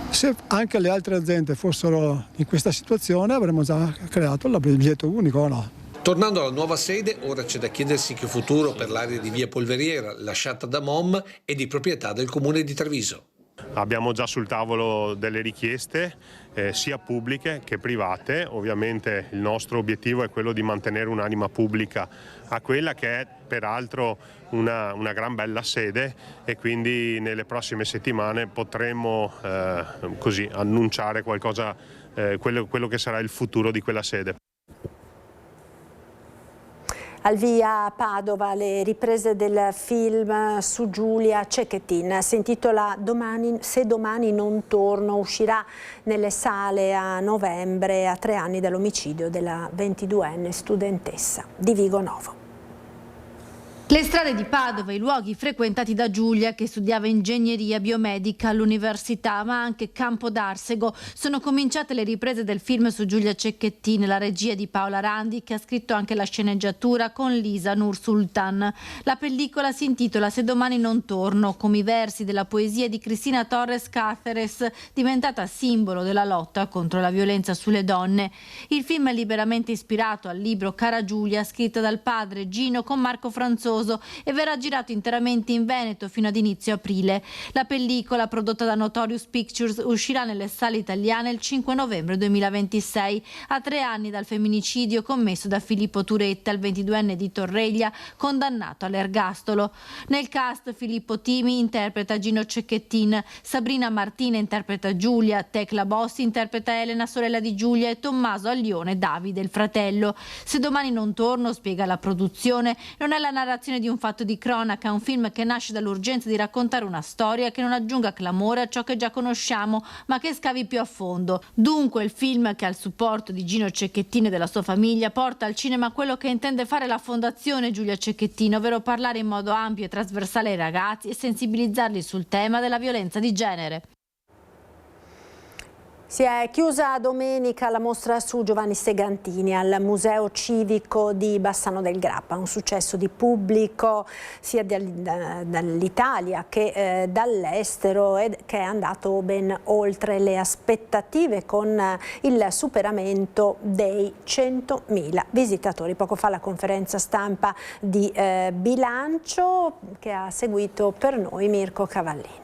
Se anche le altre aziende fossero in questa situazione avremmo già creato il biglietto unico, o no? Tornando alla nuova sede, ora c'è da chiedersi che futuro per l'area di via Polveriera, lasciata da MOM e di proprietà del comune di Treviso. Abbiamo già sul tavolo delle richieste sia pubbliche che private. Ovviamente il nostro obiettivo è quello di mantenere un'anima pubblica a quella che è peraltro una gran bella sede, e quindi nelle prossime settimane potremo così annunciare qualcosa, quello che sarà il futuro di quella sede. Al via a Padova le riprese del film su Giulia Cecchettin, si intitola Se domani non torno, uscirà nelle sale a novembre, a 3 anni dall'omicidio della 22enne studentessa di Vigo Novo. Le strade di Padova, i luoghi frequentati da Giulia, che studiava ingegneria biomedica all'università, ma anche Campo d'Arsego. Sono cominciate le riprese del film su Giulia Cecchettin, la regia di Paola Randi, che ha scritto anche la sceneggiatura con Lisa Nur Sultan. La pellicola si intitola Se domani non torno, come i versi della poesia di Cristina Torres Cáceres, diventata simbolo della lotta contro la violenza sulle donne. Il film è liberamente ispirato al libro Cara Giulia, scritto dal padre Gino con Marco Franzoso, e verrà girato interamente in Veneto fino ad inizio aprile. La pellicola, prodotta da Notorious Pictures, uscirà nelle sale italiane il 5 novembre 2026, a 3 anni dal femminicidio commesso da Filippo Turetta, il 22enne di Torreglia, condannato all'ergastolo. Nel cast Filippo Timi interpreta Gino Cecchettin, Sabrina Martina interpreta Giulia, Tecla Bossi interpreta Elena, sorella di Giulia, e Tommaso Aglione Davide, il fratello. Se domani non torno, spiega la produzione, non è la narrazione di un fatto di cronaca, è un film che nasce dall'urgenza di raccontare una storia che non aggiunga clamore a ciò che già conosciamo, ma che scavi più a fondo. Dunque il film, che ha il supporto di Gino Cecchettin e della sua famiglia, porta al cinema quello che intende fare la Fondazione Giulia Cecchettin, ovvero parlare in modo ampio e trasversale ai ragazzi e sensibilizzarli sul tema della violenza di genere. Si è chiusa domenica la mostra su Giovanni Segantini al Museo Civico di Bassano del Grappa, un successo di pubblico sia dall'Italia che dall'estero, e che è andato ben oltre le aspettative, con il superamento dei 100.000 visitatori. Poco fa la conferenza stampa di bilancio che ha seguito per noi Mirko Cavallin.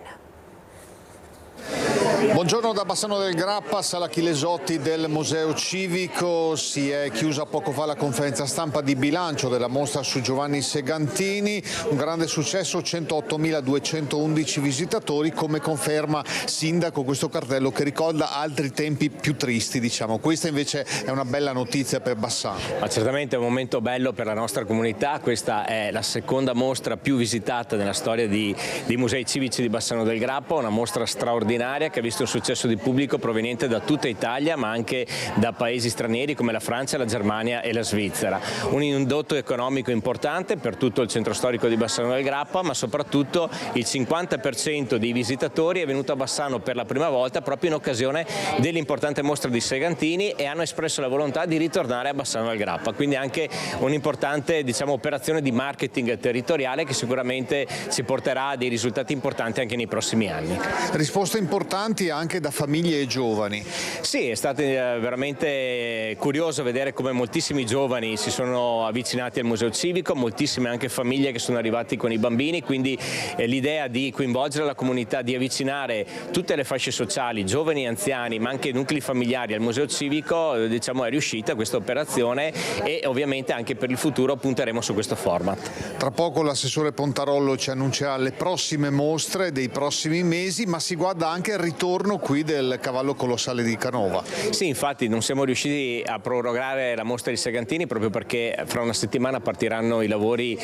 Buongiorno da Bassano del Grappa, sala Chilesotti del Museo Civico. Si è chiusa poco fa la conferenza stampa di bilancio della mostra su Giovanni Segantini, un grande successo, 108.211 visitatori, come conferma Sindaco questo cartello che ricorda altri tempi più tristi, diciamo. Questa invece è una bella notizia per Bassano. Ma certamente è un momento bello per la nostra comunità, questa è la seconda mostra più visitata nella storia di musei civici di Bassano del Grappa, una mostra straordinaria che ha visto un successo di pubblico proveniente da tutta Italia, ma anche da paesi stranieri come la Francia, la Germania e la Svizzera. Un indotto economico importante per tutto il centro storico di Bassano del Grappa, ma soprattutto il 50% dei visitatori è venuto a Bassano per la prima volta proprio in occasione dell'importante mostra di Segantini, e hanno espresso la volontà di ritornare a Bassano del Grappa. Quindi anche un'importante, diciamo, operazione di marketing territoriale che sicuramente ci porterà a dei risultati importanti anche nei prossimi anni. Risposte importanti anche da famiglie e giovani. Sì, è stato veramente curioso vedere come moltissimi giovani si sono avvicinati al Museo Civico, moltissime anche famiglie che sono arrivati con i bambini, quindi l'idea di coinvolgere la comunità, di avvicinare tutte le fasce sociali, giovani e anziani, ma anche nuclei familiari al Museo Civico, diciamo, è riuscita questa operazione, e ovviamente anche per il futuro punteremo su questo format. Tra poco l'assessore Pontarollo ci annuncerà le prossime mostre dei prossimi mesi, ma si guarda anche il ritorno qui del cavallo colossale di Canova. Sì, infatti non siamo riusciti a prorogare la mostra di Segantini proprio perché fra una settimana partiranno i lavori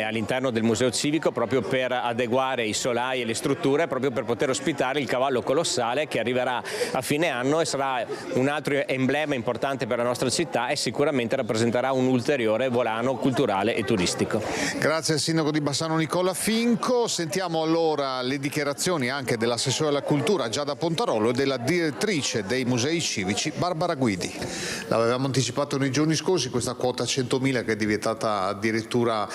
all'interno del Museo Civico, proprio per adeguare i solai e le strutture, proprio per poter ospitare il cavallo colossale che arriverà a fine anno e sarà un altro emblema importante per la nostra città, e sicuramente rappresenterà un ulteriore volano culturale e turistico. Grazie al sindaco di Bassano Nicola Finco. Sentiamo allora le dichiarazioni anche dell'assessore alla cultura Giada Pontarollo e della direttrice dei musei civici Barbara Guidi. L'avevamo anticipato nei giorni scorsi, questa quota 100.000 che è diventata addirittura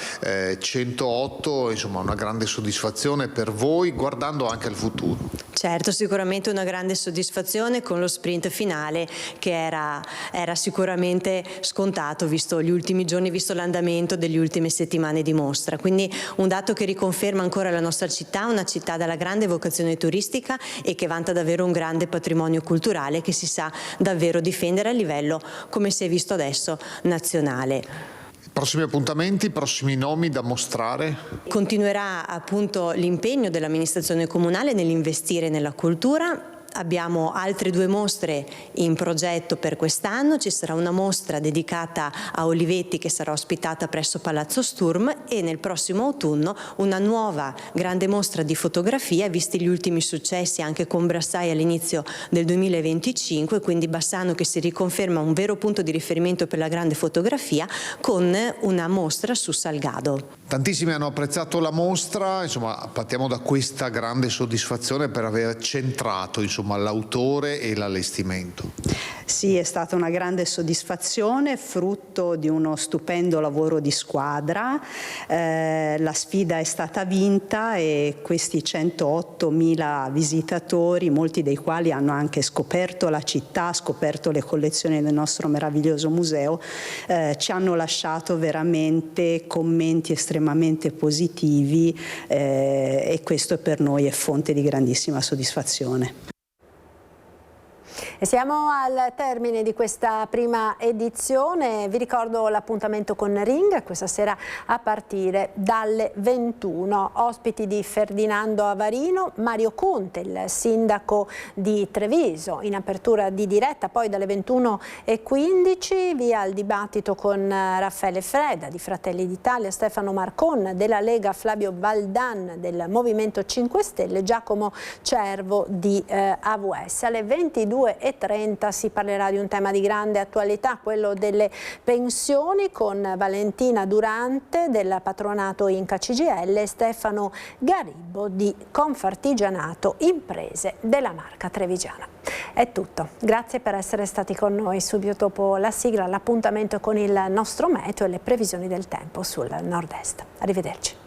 108, insomma una grande soddisfazione per voi, guardando anche al futuro. Certo, sicuramente una grande soddisfazione con lo sprint finale che era sicuramente scontato visto gli ultimi giorni, visto l'andamento delle ultime settimane di mostra. Quindi un dato che riconferma ancora la nostra città, una città dalla grande vocazione turistica e che vanta davvero un grande patrimonio culturale che si sa davvero difendere a livello, come si è visto adesso, nazionale. Prossimi appuntamenti, prossimi nomi da mostrare? Continuerà appunto l'impegno dell'amministrazione comunale nell'investire nella cultura. Abbiamo altre 2 mostre in progetto per quest'anno, ci sarà una mostra dedicata a Olivetti che sarà ospitata presso Palazzo Sturm e nel prossimo autunno una nuova grande mostra di fotografia, visti gli ultimi successi anche con Brassai all'inizio del 2025, quindi Bassano che si riconferma un vero punto di riferimento per la grande fotografia con una mostra su Salgado. Tantissimi hanno apprezzato la mostra, insomma partiamo da questa grande soddisfazione per aver centrato l'autore e l'allestimento. Sì, è stata una grande soddisfazione, frutto di uno stupendo lavoro di squadra. La sfida è stata vinta e questi 108.000 visitatori, molti dei quali hanno anche scoperto la città, scoperto le collezioni del nostro meraviglioso museo, ci hanno lasciato veramente commenti estremamente positivi e questo per noi è fonte di grandissima soddisfazione. E siamo al termine di questa prima edizione, vi ricordo l'appuntamento con Ring questa sera a partire dalle 21, ospiti di Ferdinando Avarino, Mario Conte, il sindaco di Treviso, in apertura di diretta, poi dalle 21:15 via il dibattito con Raffaele Freda di Fratelli d'Italia, Stefano Marcon della Lega, Flavio Baldan del Movimento 5 Stelle, Giacomo Cervo di AVS. Alle 22:30 si parlerà di un tema di grande attualità, quello delle pensioni, con Valentina Durante del patronato Inca CGIL e Stefano Garibbo di Confartigianato Imprese della Marca Trevigiana. È tutto, grazie per essere stati con noi. Subito dopo la sigla l'appuntamento con il nostro meteo e le previsioni del tempo sul nord-est. Arrivederci.